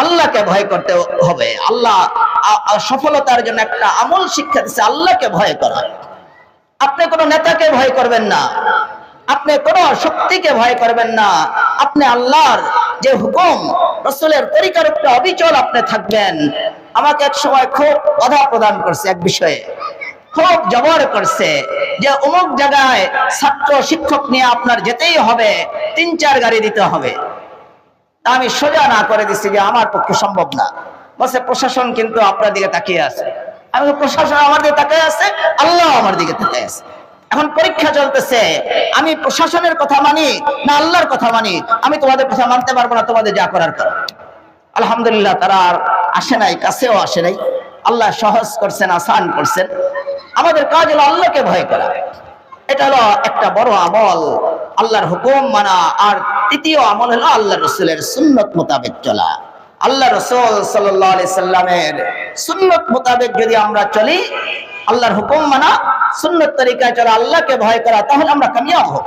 আল্লাহকে ভয় করতে হবে। আল্লাহ সফলতার জন্য একটা আমল শিক্ষা দিচ্ছে, আল্লাহকে ভয় করা। আপনি কোনো নেতাকে ভয় করবেন না, আপনি কোনো শক্তিকে ভয় করবেন না, আপনি আল্লাহর যে হুকুম, রাসূলের তরিকার উপরে অবিচল আপনি থাকবেন। আমাকে এক সময় খুব বাধা প্রদান করছে এক বিষয়ে, খুব জবর করছে যে অমুক জায়গায় ছাত্র শিক্ষক নিয়ে আপনার যেতেই হবে, 3-4 গাড়ি দিতে হবে। আমি সোজা না করে দিচ্ছি যে আমার পক্ষে সম্ভব না। বলছে, প্রশাসন কিন্তু আপনার দিকে তাকিয়ে আছে। আমি, প্রশাসন আমার দিকে তাকিয়ে আছে, আল্লাহ আমার দিকে তাকিয়ে আছে। এখন পরীক্ষা চলতেছে, আমি প্রশাসনের কথা মানি না আল্লাহর কথা মানি? আমি তোমাদের কথা মানতে পারবো না, তোমাদের যা করার করো। আলহামদুলিল্লাহ, তারা আর আসে নাই, কাছেও আসে নাই। আল্লাহ সহজ করছেন, আসান করছেন। আমাদের কাজ হলো আল্লাহকে ভয় করা। এটা হলো একটা বড় আমল, আল্লাহর হুকুম মানা। আর তৃতীয় আমল হলো আল্লাহ রাসূলের সুন্নত মোতাবেক চলা। আল্লাহ রাসূল সাল্লাল্লাহু আলাইহি সাল্লামের সুন্নত মোতাবেক যদি আমরা চলি, আল্লাহর হুকুম মানা, সুন্নত তরিকায় চলা, আল্লাহকে ভয় করা, তাহলে আমরা কামিয়াব হব।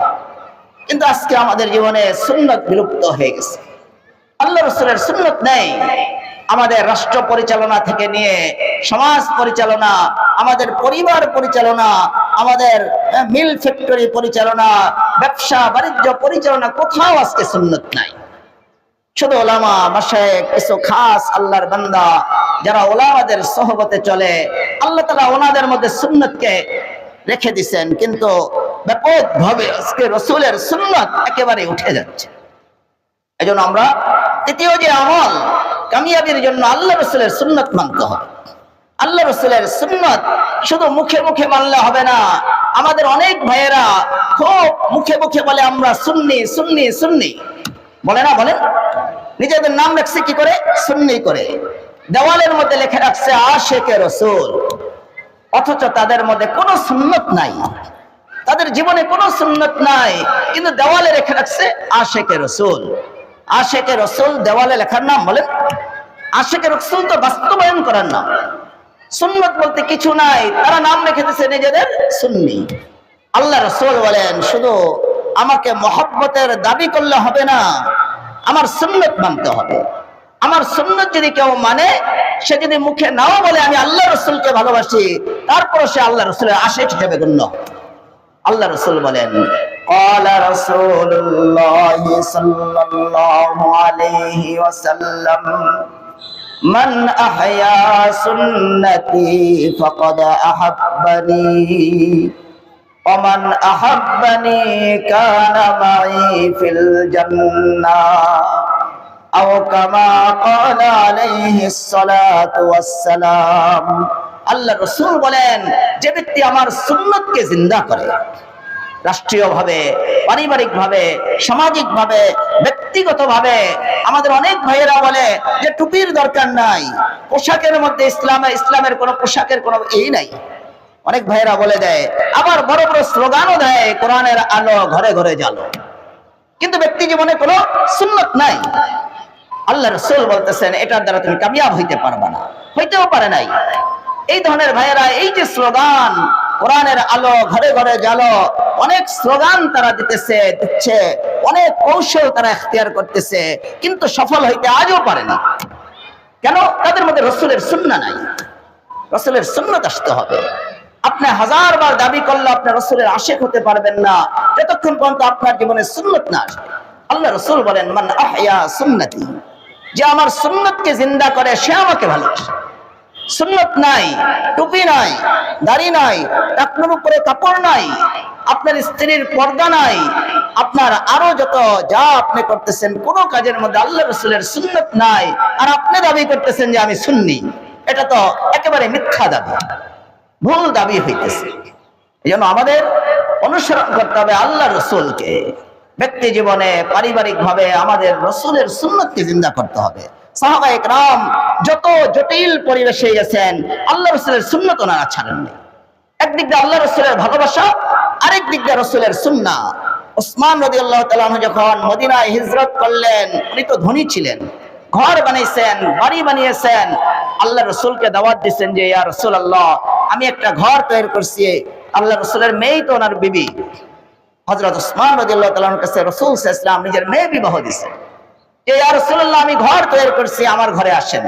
কিন্তু আজকে আমাদের জীবনে সুন্নত বিলুপ্ত হয়ে গেছে, আল্লাহ রাসূলের সুন্নত নেই। আমাদের রাষ্ট্র পরিচালনা থেকে নিয়ে সমাজ পরিচালনা, আমাদের পরিবার পরিচালনা, আমাদের মিল ফ্যাক্টরি পরিচালনা, ব্যবসা বাণিজ্য পরিচালনা, কোথাও আজকে সুন্নত নাই। শুধু ওলামা, মাশায়েখ, কিছু খাস আল্লাহর বান্দা যারা ওলামাদের সোহবতে চলে, আল্লাহ তাআলা ওনাদের মধ্যে সুন্নতকে রেখে দিয়েছেন। কিন্তু ব্যাপকভাবে আজকে রাসূলের সুন্নত একেবারে উঠে যাচ্ছে। এজন্য আমরা তৃতীয় যে আমল, কামিয়াবির জন্য আল্লাহ রাসূলের সুন্নত মানতে হবে। আল্লাহ রাসূলের সুন্নাত শুধু মুখে মুখে মানলে হবে না। আমাদের অনেক ভাইয়েরা খুব মুখে মুখে বলে আমরা সুন্নি সুন্নি সুন্নি, বলে না? বলেন। নিজেদের নাম রাখছে কি করে? সুন্নি করে। দেওয়ালের মধ্যে লিখে রাখছে আশিকে রাসূল, অথচ তাদের মধ্যে কোনো সুন্নত নাই, তাদের জীবনে কোনো সুন্নত নাই, কিন্তু দেওয়ালে লেখা রাখছে আশিকে রাসূল। আশিকে রাসূল দেওয়ালে লেখার নাম? বলেন। আশিকে রাসূল তো বাস্তবায়ন করার নাম। সুন্নত বলতে কিছু নাই, তারা নাম রেখে দিয়েছে নিজেদের সুন্নি। আল্লাহ রাসূল বলেন শুধু আমাকে মহব্বতের দাবি করলে হবে না, আমার সুন্নত মানতে হবে। আমার সুন্নত যদি কেউ মানে, সে যদি মুখে নাও বলে আমি আল্লাহ রাসূলকে ভালোবাসি, তারপর সে আল্লাহ রাসূলের আশিক হিসেবে গণ্য। আল্লাহ রাসূল বলেন ক্বালা রাসূলুল্লাহ সাল্লাল্লাহু আলাইহি ওয়াসাল্লাম মান আহয়া সুন্নতি ফাকাদ আহাব্বানি ওয়া মান আহাব্বানি কানা মাই ফিল জান্নাহ আও কামা ক্বালা আলাইহিস সালাতু ওয়াস সালাম। আল্লাহ রাসূল বলেন যে ব্যক্তি আমার সুন্নতকে জিন্দা করে, রাষ্ট্রীয়ভাবে, পারিবারিকভাবে, সামাজিকভাবে, ব্যক্তিগতভাবে। আমাদের অনেক ভাইয়েরা বলে যে টুপির দরকার নাই, পোশাকের মধ্যে ইসলামের কোনো পোশাকের কোনো নাই। অনেক ভাইয়েরা বলে দেয়, আবার বড় বড় স্লোগানও দেয় কোরআনের আলো ঘরে ঘরে জ্বালো, কিন্তু ব্যক্তি জীবনে কোনো সুন্নত নাই। আল্লাহ রাসূল বলতেছেন এটার দ্বারা তুমি কামিয়াব হইতে পারবা না, হইতেও পারে নাই। এই ধরনের ভাইয়েরা এই যে স্লোগান কোরআনের আলো ঘরে ঘরে জ্বালো, অনেক স্লোগান তারা দিচ্ছে, অনেক কৌশল তারা ইখতিয়ার করতেছে, কিন্তু সফল হইতে আজও পারে না। কেন? তাদের মধ্যে রাসূলের সুন্নাহ নাই। রাসূলের সুন্নাত আসতে হবে। আপনি হাজারবার দাবি করলে আপনি রাসূলের আশিক হতে পারবেন না যতক্ষণ পর্যন্ত আপনার জীবনে সুন্নাত না আসবে। আল্লাহ রাসূল বলেন মান আহয়া সুন্নতি, যে আমার সুন্নতকে জিন্দা করে সে আমাকে ভালোবাসে। সুন্নত নাই, টুপি নাই, দাড়ি নাই, টাকনুর উপরে কাপড় নাই, আপনার স্ত্রীর পর্দা নাই, আপনার আরো যত যা আপনি করতেছেন কোন কাজের মধ্যে আল্লাহ রাসূলের সুন্নত নাই, আর আপনি দাবি করতেছেন যে আমি সুন্নি, এটা তো একেবারে মিথ্যা দাবি, ভুল দাবি হইতেছে। এজন্য আমাদের অনুসরণ করতে হবে আল্লাহ রাসূলকে। ব্যক্তি জীবনে, পারিবারিক ভাবে আমাদের রাসূলের সুন্নতকে জিন্দা করতে হবে। সাহাবায়ে কেরাম যত জটিল পরিবেশে গেছেন, আল্লাহ রাসূলের সুন্নত ওনারা ছাড়েননি। একদিক দিয়ে আল্লাহ রাসূলের ভালোবাসা, আরেক দিক দিয়ে রাসূলের সুন্নাহ। ওসমান রাদিয়াল্লাহু তাআলা আনহু যখন মদিনায় হিজরত করলেন, উনি তো ধনী ছিলেন, ঘর বানাইছেন, বাড়ি বানিয়েছেন। আল্লাহ রাসূলকে দাওয়াত দিয়েছেন যে ইয়া রাসূলুল্লাহ, আমি একটা ঘর তৈরি করছি। আল্লাহ রাসূলের মেয়েই তো ওনার বিবি। হযরত ওসমান রাদিয়াল্লাহু তাআলা আনহুর কাছে রাসূল সাল্লাল্লাহু আলাইহি ওয়াসাল্লাম নিজের মেয়ে বিবাহ দিয়েছেন যে ইয়া রাসূলুল্লাহ, আমি ঘর তৈরি করছি, আমার ঘরে আসেন।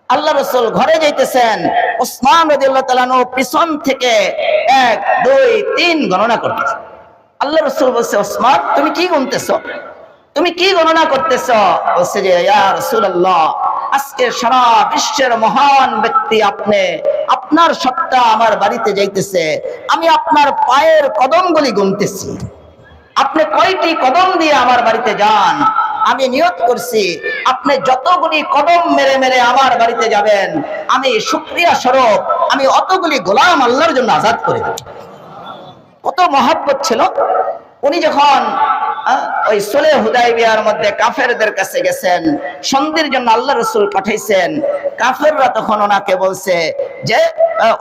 আল্লাহ রাসূল ঘরে যাইতেছেন, ওসমান রাদিয়াল্লাহু তাআলা আনহু পিছন থেকে 1 2 3 গণনা করতেছেন। আল্লাহ রাসূল বলছে, ওসমান তুমি কি গুনতেছো, তুমি কি গণনা করতেছো? বলছে যে ইয়া রাসূলুল্লাহ, আজকে সারা বিশ্বের মহান ব্যক্তি আপনি, আপনার সত্তা আমার বাড়িতে যাইতেছে, আমি আপনার পায়ের কদমগুলি গুনতেছি। আপনি কয়টি কদম দিয়ে আমার বাড়িতে যান, আমি নিয়ত করছি আপনি যতগুলি কদম মেরে মেরে আমার বাড়িতে যাবেন, আমি শুকরিয়া স্বরূপ আমি অতগুলি গোলাম আল্লাহর জন্য আজাদ করে দেব। কত মহব্বত ছিল। উনি যখন ওই সুলহ হুদায়বিয়ার মধ্যে কাফেরদের কাছে গেছেন, সন্ধির জন্য আল্লাহ রাসূল পাঠাইছেন, কাফেররা তখন ওনাকে বলছে যে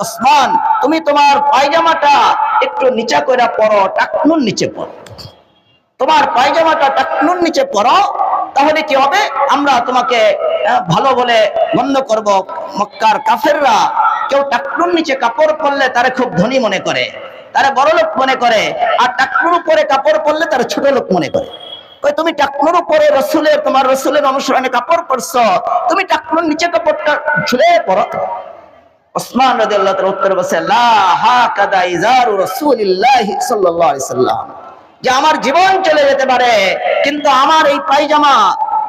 ওসমান, তুমি তোমার পায়জামাটা একটু নিচা করে পরো, টাকনুর নিচে পরো, তোমার পায়জামাটা টাকনুর নিচে পরো, তাহলে কি হবে, আমরা তোমাকে ভালো বলে গণ্য করব। মক্কার কাফেররা কেউ টাকনুর নিচে কাপড় পরলে তারে খুব ধনী মনে করে, তারা বড় লোক মনে করে, আর টাকনুর উপরে কাপড় পরলে তারা ছোট লোক মনে করে। তুমি টাকনুর উপরে রাসূলের, তোমার রাসূলের অনুসরণে কাপড় পরছো, তুমি টাকনুর নিচে কাপড়টা ঝুলে পরো। ওসমান রাদিয়াল্লাহু তাআলা উত্তর বলছে, লা হাকাদা ইজারু রাসূলিল্লাহি সাল্লাল্লাহু আলাইহি সাল্লাম, যে আমার জীবন চলে যেতে পারে কিন্তু আমার এই পায়জামা,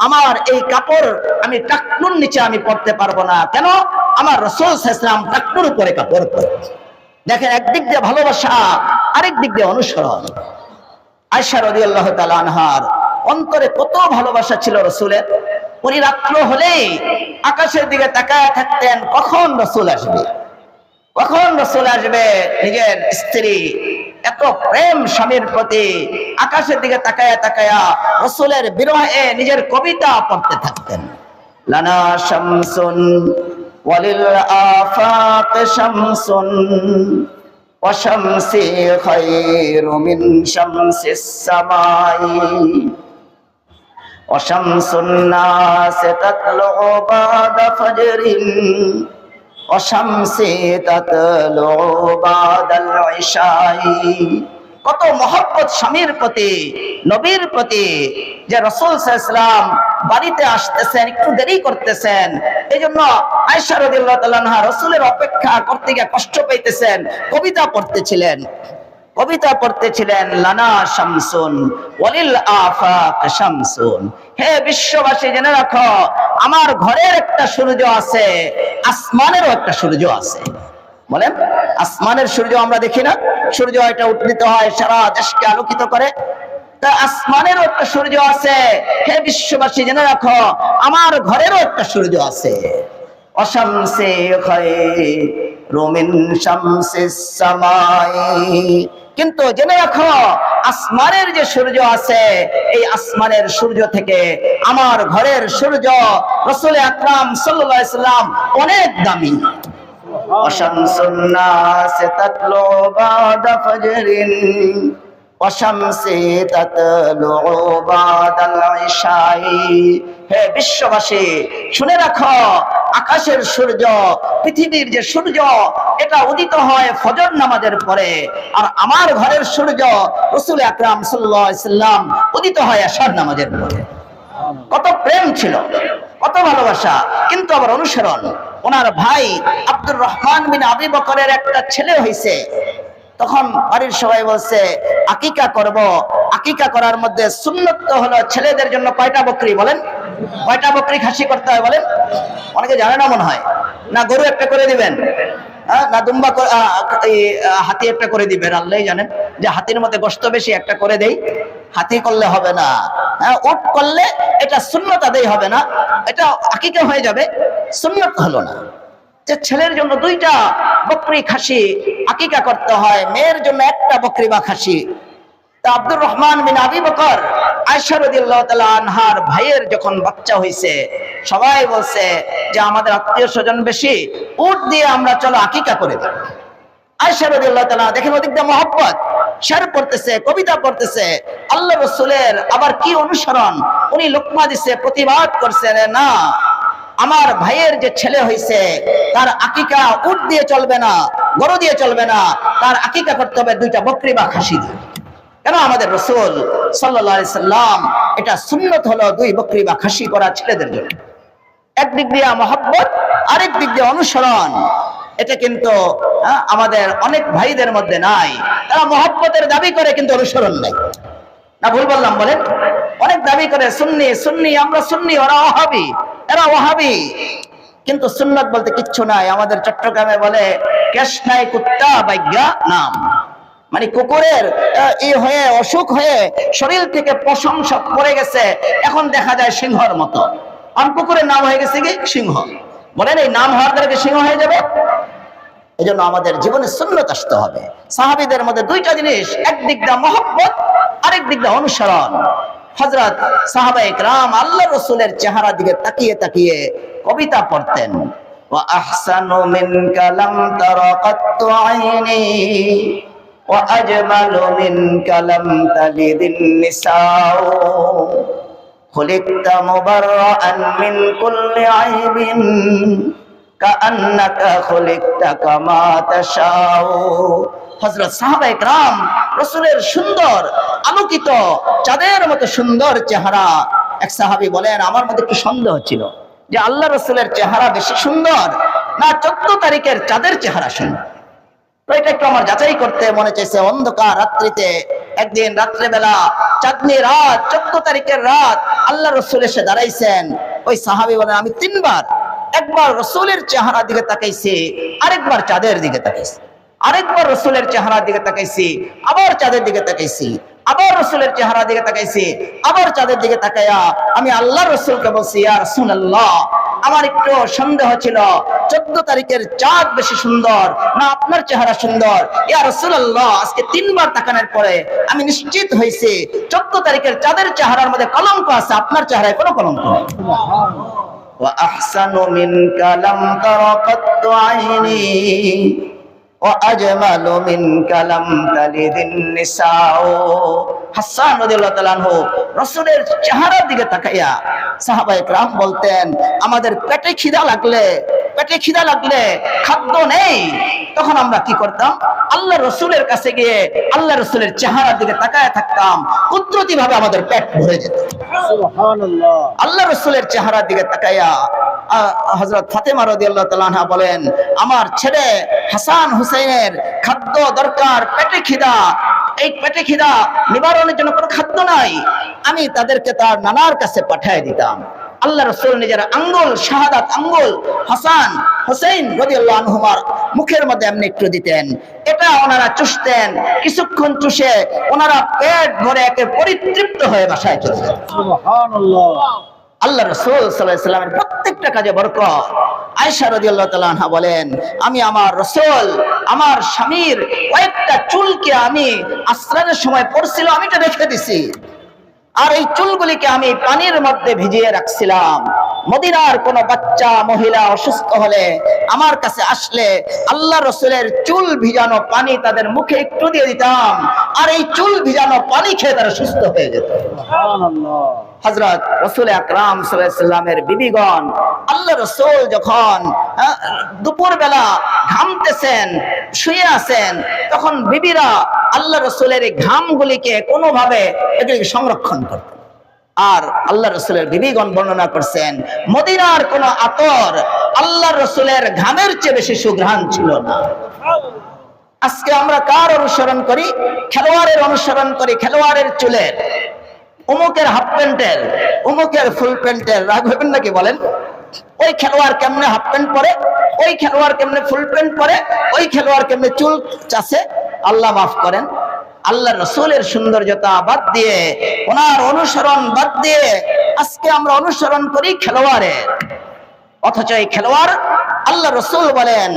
আমার এই কাপড় আমি টাকনুর নিচে আমি পরতে পারবো না। কেন? আমার রাসূল সাল্লাল্লাহু আলাইহি সাল্লাম টাকনুর উপরে কাপড় পরে। দেখেন, একদিক দিয়ে ভালোবাসা, আরেক দিক দিয়ে অনুসরণ। আয়েশা রাদিয়াল্লাহু তাআলা আনহার অন্তরে কত ভালোবাসা ছিল রাসূলের। উনি রাত্র হলেই আকাশের দিকে তাকায় থাকতেন, কখন রাসূল আসবে, কখন রাসূল আসবে। নিজের স্ত্রী এত প্রেম স্বামীর প্রতি, আকাশের দিকে তাকায়া তাকায়া রাসূলের বিরহে নিজের কবিতা পড়তে থাকতেন। লানা শামসুন ওয়ালিল আফাক শামসুন ওয়া শামসি খায়রু মিন শামসিস সামাই ওয়া শামসুন নাস তাতলু বাদা ফাজরিন ওয়া শামসি তাতলু বাদাল ইশাই। কত মহব্বত স্বামীর প্রতি, নবীর প্রতি, যে রাসূল সাল্লাল্লাহু আলাইহি ওয়াসাল্লাম বাড়িতে আসতেছেন, একটু দেরি করতেছেন, এই জন্য আয়েশা রাদিয়াল্লাহু তাআলা আনহা রাসূলের অপেক্ষা করতে গিয়ে কষ্ট পাইতেছেন, কবিতা পড়তেছিলেন, কবিতা পড়তেছিলেন। লানা শামসুন ওয়ালিল আফাক শামসুন, হে বিশ্ববাসী জেনে রাখো, আমার ঘরের একটা সূর্য আছে, আসমানেরও একটা সূর্য আছে। বলেন, আসমানের সূর্য আমরা দেখি না, সূর্য এটা উদ্ভূত হয়, সারা দেশকে আলোকিত করে, তা আসমানেরও একটা সূর্য আছে। হে বিশ্ববাসী জেনে রাখো, আমার ঘরেরও একটা সূর্য আছে। অশামসে খায়রু মিন শামসিস সামাই, কিন্তু জেনে রাখো আসমানের যে সূর্য আছে, এই আসমানের সূর্য থেকে আমার ঘরের সূর্য রাসূল আকরাম সাল্লাল্লাহু আলাইহি ওয়াসাল্লাম অনেক দামি। অশামসুন নাস তাতলু বাদা ফাজরিন ওয়া শামসি তাতলু বাদাল ইশাই। হে বিশ্ববাসী শুনে রাখো, আকাশের সূর্য, পৃথিবীর যে সূর্য, এটা উদিত হয় ফজর নামাজের পরে, আর আমার ঘরের সূর্য রাসূল আকরাম সাল্লাল্লাহু আলাইহি ওয়াসাল্লাম উদিত হয় এশার নামাজের পরে। কত প্রেম ছিল, কত ভালোবাসা, কিন্তু আবার অনুসরণ। ওনার ভাই আব্দুর রহমান বিন আবি বকরের একটা ছেলে হয়েছে, তখন বাড়ির সবাই বলছে আকিকা করব। আকিকা করার মধ্যে সুন্নত হলো ছেলেদের জন্য কয়টা বকরি, বলেন কয়টা বকরি খাসি করতে হয় বলেন? অনেকে জানে না মনে হয়। না গরু একটা করে দিবেন, না দুম্বা হাতি একটা করে দিবেন, আল্লাহই জানেন যে হাতির মধ্যে গোশত বেশি, একটা করে দেই। হাতি করলে হবে না, উট করলে এটা সুন্নত আদায় হবে না, এটা আকিকা হয়ে যাবে, সুন্নত হলো না। যে ছেলের জন্য 2টা বকরি খাসি আকিকা করতে হয়, মেয়ের জন্য একটা বকরি বা খাসি। তা আব্দুর রহমান বিন আবি বকর আয়েশা রাদিয়াল্লাহু তাআলা আনহার ভাইয়ের যখন বাচ্চা হইছে, সবাই বলছে যে আমাদের আত্মীয় স্বজন বেশি, উট দিয়ে আমরা চলো আকিকা করে দেব। আয়েশা রাদিয়াল্লাহু তাআলা দেখেন ওদিক দিয়ে মহব্বত, শের পড়তেছে, কবিতা পড়তেছে, আল্লাহ রাসূলের আবার কি অনুসরণ। উনি লোকমা দিছে, প্রতিবাদ করছে, না আমার ভাইয়ের যে ছেলে হইছে তার আকিকা উট দিয়ে চলবে না, গরু দিয়ে চলবে না, তার আকিকা করতে হবে 2টা বকরি বা খাসি দিয়ে। কেন? আমাদের রাসূল সাল্লাল্লাহু আলাইহি সাল্লাম এটা সুন্নত হলো 2 বকরি বা খাসি করা ছেলেদের জন্য। একদিক দিয়ে মহব্বত, আরেক দিক দিয়ে অনুসরণ। এটা কিন্তু আমাদের অনেক ভাইদের মধ্যে নাই। তারা মহব্বতের দাবি করে কিন্তু অনুসরণ নাই। না ভুল বললাম বলেন? অনেক দাবি করে সুন্নি সুন্নি, আমরা সুন্নি, ওরা ওয়াহাবি, এরা ওয়াহাবি, কিন্তু সুন্নাত বলতে কিচ্ছু নাই। আমাদের চট্টগ্রামে বলে কেশ নাই কুত্তা বাইগা নাম, মানে কুকুরের হয়ে অসুখ হয়ে শরীর থেকে পশম সব পড়ে গেছে, এখন দেখা যায় সিংহর মতো। আর কুকুরের নাম হয়ে গেছে কি সিংহ। বলেন এই নাম হওয়ার দ্বারা কি সিংহ হয়ে যাবে? এই জন্য আমাদের জীবনে সুন্নত আসতে হবে। সাহাবীদের মধ্যে 2টা জিনিস, একদিক দিয়ে মহব্বত, আরেক দিক দিয়ে অনুসরণ। হযরত সাহাবায়ে কেরাম আল্লাহর রাসূলের চেহারা দিকে তাকিয়ে তাকিয়ে কবিতা পড়তেন। ওয়া আহসানু মিনকা লাম তারা কাত্তু আইনি ওয়া আজমালু মিনকা লাম তালিদিন নিসাউ খুলিকতা মুবাররাআন মিন কুল্লি আইবিন কাআন্নাকা খুলিকতা কামা তাশাউ। হযরত সাহাবায়ে কেরাম রাসূলের সুন্দর আলোকিত চাঁদের মতো সুন্দর চেহারা। এক সাহাবী বলেন আমার মধ্যে কি সন্দেহ ছিল যে আল্লাহ রাসূলের চেহারা বেশি সুন্দর না 14 তারিখের চাঁদের চেহারা সুন্দর। তো এটা একটু আমার যাচাই করতে মনে চাইছে। অন্ধকার রাত্রিতে একদিন রাত্রেবেলা চাঁদনি রাত, 14 তারিখের রাত, আল্লাহ রাসূল এসে দাঁড়াইছেন। ওই সাহাবী বলেন আমি 3 বার, একবার রাসূলের চেহারা দিকে তাকাইছি, আরেকবার চাঁদের দিকে তাকাইছি, আরেকবার রাসূলের চেহারা দিকে তাকাইছি, আবার চাঁদের দিকে তাকাইছি। আবার রাসূলের চেহারা দিকে তাকাইছি, আবার চাঁদের দিকে তাকাইয়া আমি আল্লাহর রাসূলকে বলছি, ইয়া রাসূলুল্লাহ, আমার একটু সন্দেহ ছিল 14 তারিখের চাঁদ বেশি সুন্দর না আপনার চেহারা সুন্দর। ইয়া রাসূলুল্লাহ, আজকে 3 বার তাকানোর পরে আমি নিশ্চিত হয়েছি 14 তারিখের চাঁদের চেহারার মধ্যে কলঙ্ক আছে, আপনার চেহারায় কোনো কলঙ্ক নেই। ওয়া আহসানু মিনকা লাম তারা কাত্তু আইনি ওয়া আজমালু মিনকা লাম তালিদিন নিসাউ। হাসান রাদিয়াল্লাহু তাআলা আনহু রাসূলের চেহারার দিকে তাকাইয়া সাহাবায়ে কেরাম বলতেন, আমাদের পেটে খিদা লাগলে খাদ্য নেই, তখন আমরা কি করতাম? আল্লাহ রসুলের কাছে গিয়ে আল্লাহ রসুলের চেহারার দিকে তাকায় থাকতাম, কুদরতি ভাবে আমাদের পেট ভরে যেত। সুবহানাল্লাহ। আল্লাহ রসুলের চেহারার দিকে তাকাইয়া হযরত ফাতেমা রাদিয়াল্লাহু তাআলা আনহা বলেন, আমার ছেলে হাসান হুসাইনের খাদ্য দরকার, পেটে খিদা, এই পেটে খিদা নিবারণের জন্য কোনো খাদ্য নাই, আমি তাদেরকে তার নানার কাছে পাঠিয়ে দিতাম। আল্লাহ রাসূল নিজের আঙ্গুল, শাহাদাত আঙ্গুল হাসান হুসাইন রাদিয়াল্লাহু আনহুমার মুখের মধ্যে এমনি একটু দিতেন, এটা ওনারা চুষতেন, কিছুক্ষণ চুষে ওনারা পেট ভরে একে পরিতৃপ্ত হয়ে বাসায় চলে যেতেন। সুবহানাল্লাহ। আল্লাহ রাসূল সাল্লাল্লাহু আলাইহি ওয়াসাল্লামের প্রত্যেকটা কাজে বরকত। আয়েশা রাদিয়াল্লাহু তাআলা আনহা বলেন, আমি আমার রাসূল আমার স্বামীর কয়েকটা চুলকে আমি আসরানের সময় পড়ছিল, আমি এটা রেখে দিছি, আর এই চুলগুলিকে আমি পানির মধ্যে ভিজিয়ে রাখছিলাম। মদিনার কোন বাচ্চা মহিলা অসুস্থ হলে আমার কাছে আসলে আল্লাহ রাসূলের চুল ভিজানো পানি তাদের মুখে একটু দিয়ে দিতাম, আর এই চুল ভিজানো পানি খেয়ে তারা সুস্থ হয়ে যেত। সুবহানাল্লাহ। হযরত রাসূল আকরাম সাল্লাল্লাহু আলাইহি ওয়াসাল্লামের বিবিগণ, আল্লাহ রাসূল যখন দুপুর বেলা ঘামতেছেন, শুয়ে আছেন, তখন বিবিরা আল্লাহ রাসূলের এই ঘামগুলিকে কোনোভাবে এগুলিকে সংরক্ষণ করতেন। আর আল্লাহ রাসূলের বিবিগণ বর্ণনা করছেন, মদিনার কোন আতর আল্লাহ রাসূলের ঘামের চেয়ে বেশি সুঘ্রাণ ছিল না। আজকে আমরা কার অনুসরণ করি? খেলোয়াড়ের অনুসরণ করি, খেলোয়াড়ের চুলের, অমুকের হাফ প্যান্টের, অমুকের ফুল প্যান্টের। রাগ হবেন নাকি বলেন? ওই খেলোয়াড় কেমনে হাফ প্যান্ট পরে, ওই খেলোয়াড় কেমনে ফুল প্যান্ট পরে, ওই খেলোয়াড় কেমনে চুল চাষে। আল্লাহ মাফ করেন, আল্লাহ রসুলের সৌন্দর্যতা বাদ দিয়ে, ওনার অনুসরণ বাদ দিয়ে আজকে আমরা অনুসরণ করি খেলোয়াড়ের। অথচ এই খেলোয়াড় আল্লাহ রসুল বলেন,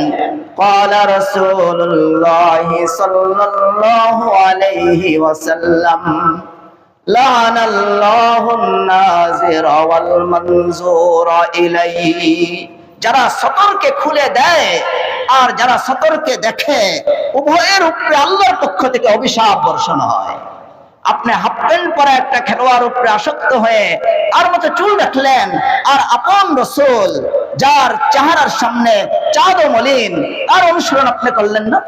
ক্বালা রাসূলুল্লাহি সাল্লাল্লাহু আলাইহি ওয়াসাল্লাম, লানাল্লাহুন নাযিরা ওয়াল মানযুরা ইলাইহি। যারা সতরকে খুলে দেয় আর যারা সতরকে দেখে, উভয়ের উপরে আল্লাহর পক্ষ থেকে অভিশাপ বর্ষণ হয়। আপনি হাফ প্যান্ট পরা একটা খেলোয়াড় উপরে আসক্ত হয়ে আর মতো চুল রাখলেন, আর আপন রসুল যার চেহারার সামনে চাঁদ ও মলিন, তার অনুসরণ আপনি করলেন না।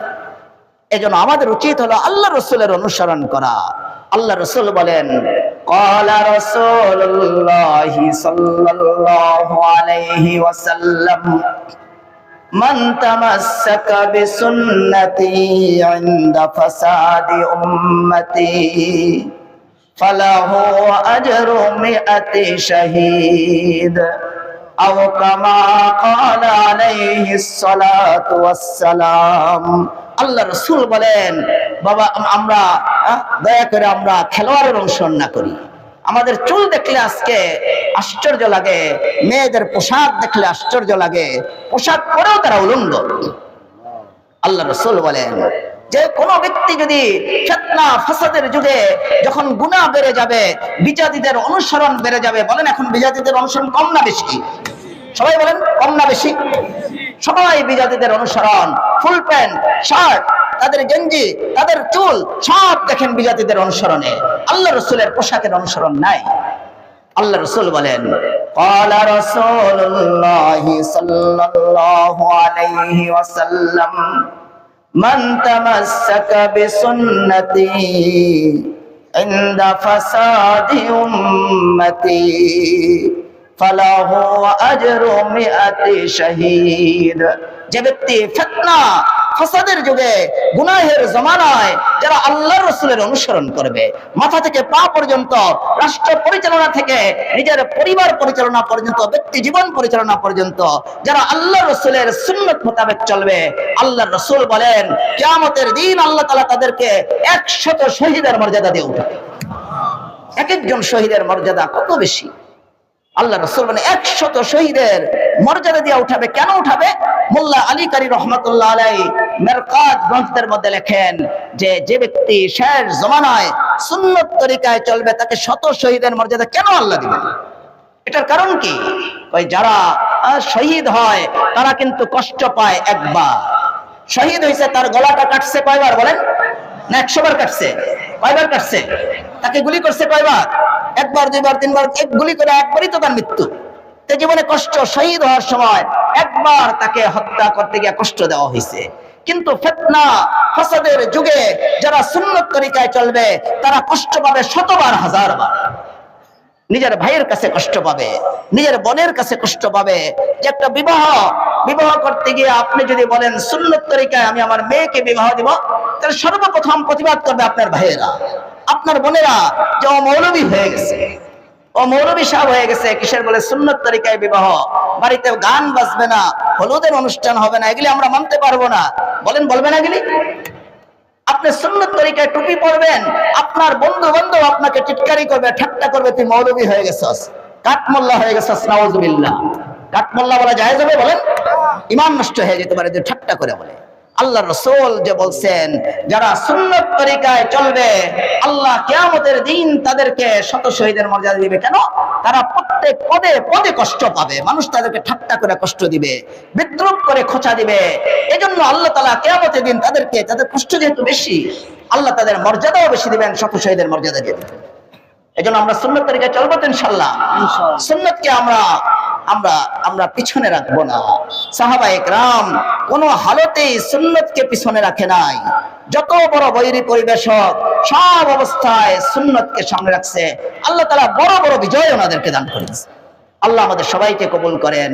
এজন্য আমাদের উচিত হলো আল্লাহ রসুলের অনুসরণ করা। আল্লাহ রসুল বলেন, ক্বালা রাসূলুল্লাহি সাল্লাল্লাহু আলাইহি ওয়াসাল্লাম, মান তামাসসাকা বিসুন্নতি ইনদা ফাসাদি উম্মতি ফালাহু আজরু মিআতি শাহীদ আও কামা ক্বালা আলাইহিস সালাতু ওয়াসসালাম। আল্লাহ রাসূল বলেন, বাবা আমরা দয়া করে আমরা খেলোয়াড়ের অনুসরণ না করি। আমাদের চুল দেখলে আজকে আশ্চর্য লাগে, মেয়েদের পোশাক দেখলে আশ্চর্য লাগে, পোশাক পরেও তারা উলঙ্গ। আল্লাহ রাসূল বলেন, যে কোনো ব্যক্তি যদি ফিতনা ফাসাদের যুগে যখন গুনাহ বেড়ে যাবে, বিজাতিদের অনুসরণ বেড়ে যাবে, বলেন এখন বিজাতিদের অনুসরণ কম না বেশি? সবাই বলেন কম না বেশি? সবাই বিজাতিদের অনুসরণ, ফুল প্যান্ট, শার্ট, তাদের গেঞ্জি, তাদের চুল সব দেখেন বিজাতিদের অনুসরণে, আল্লাহ রসুলের পোশাকের অনুসরণ নাই। আল্লাহ রসুল বলেন, ক্বালা রাসূলুল্লাহি সাল্লাল্লাহু আলাইহি ওয়াসাল্লাম, মান তামাসসাকা বিসুন্নতি ইনদা ফাসাদি উম্মতি ফালাহু আজরু মিআতি শাহীদ। যে ব্যক্তি ফিতনা ফাসাদের যুগে, গুনাহের জমানায় যারা আল্লাহর রাসূলের অনুসরণ করবে, মাথা থেকে পা পর্যন্ত, রাষ্ট্র পরিচালনা থেকে নিজের পরিবার পরিচালনা পর্যন্ত, ব্যক্তি জীবন পরিচালনা পর্যন্ত যারা আল্লাহর রাসূলের সুন্নাত মোতাবেক চলবে, আল্লাহর রাসূল বলেন কিয়ামতের দিন আল্লাহ তাআলা তাদেরকে 100 শহীদের মর্যাদা দিয়ে উঠাবে। এক একজন শহীদের মর্যাদা কত বেশি! আল্লাহ রাসূল বলেন 100 শহীদের মর্যাদা দিয়ে উঠাবে। কেন উঠাবে? মোল্লা আলী কারি রহমাতুল্লাহ আলাইহি মিরকাত গ্রন্থের মধ্যে লেখেন যে যে ব্যক্তি শেষ জমানায় সুন্নত তরিকায় চলবে তাকে 100 শহীদের মর্যাদা কেন আল্লাহ দিবেন? এটার কারণ কি? ওই যারা শহীদ হয় তারা কিন্তু কষ্ট পায় একবার। শহীদ হয়েছে, তার গলাটা কাটছে কয়বার বলেন? না 100 বার কাটছে? কয়বার কাটছে? তাকে গুলি করছে কয়বার? একবার, দুইবার, তিনবার। এক গুলি করে একবারই তো তার মৃত্যু। তে জীবনে কষ্ট, শহীদ হওয়ার সময় একবার তাকে হত্যা করতে গিয়ে কষ্ট দেওয়া হয়েছে। কিন্তু ফিতনা ফাসাদের যুগে যারা সুন্নত তরিকায় চলবে তারা কষ্ট পাবে 100 বার, 1000 বার। নিজের ভাইয়ের কাছে কষ্ট পাবে, নিজের বোনের কাছে কষ্ট পাবে। যে একটা বিবাহ করতে গিয়ে আপনি যদি বলেন সুন্নত তরিকায় আমি আমার মেয়েকে বিবাহ দিব, তাহলে সর্বপ্রথম প্রতিবাদ করবে আপনার ভাইয়েরা, আপনার বোনেরা, যে ও মৌলবী হয়ে গেছে, ও মৌলবী সাহেব হয়ে গেছে। কিসের বলে? সুন্নত তরিকায় বিবাহ। বাড়িতে গান বাজবে না, হলুদের অনুষ্ঠান হবে না, এগুলি আমরা মানতে পারবো না। বলেন, বলবে না এগুলি? আপনি সুন্নত তরিকায় টুপি পরবেন, আপনার বন্ধু বান্ধব আপনাকে টিটকারি করবে, ঠাট্টা করবে, তুই মৌলবী হয়ে গেছস, কাঠমোল্লা হয়ে গেছস। নাউজুবিল্লাহ। কাঠমোল্লা বলা জায়েজ হবে? বলেন। ঈমান নষ্ট হয়ে যেতে পারে যদি ঠাট্টা করে বলে। আল্লাহর রাসূল যে বলছেন যারা সুন্নত তরিকায় চলবে আল্লাহ কিয়ামতের দিন তাদেরকে 100 শহীদের মর্যাদা দিবে। কেন? তারা প্রত্যেক পদে পদে কষ্ট পাবে, মানুষ তাদেরকে ঠাট্টা করে কষ্ট দিবে, বিদ্রূপ করে খোঁচা দিবে। এজন্য আল্লাহ তাআলা কিয়ামতের দিন তাদেরকে, তাদের কষ্ট যেহেতু বেশি, আল্লাহ তাদের মর্যাদাও বেশি দিবেন, 100 শহীদের মর্যাদা দিয়ে দিবেন। এজন্য আমরা সুন্নত তরিকায় চলবো তো ইনশাআল্লাহ। সুন্নতকে আমরা পিছনে রাখবো না। সাহাবায়ে কেরাম কোন হালতেই সুন্নতকে পিছনে রাখে নাই। যত বড় বৈরী পরিবেশ হোক, সব অবস্থায় সুন্নতকে সামনে রাখছে। আল্লাহ তাআলা বড় বড় বিজয় ওনাদেরকে দান করেছে। আল্লাহ আমাদের সবাইকে কবুল করেন।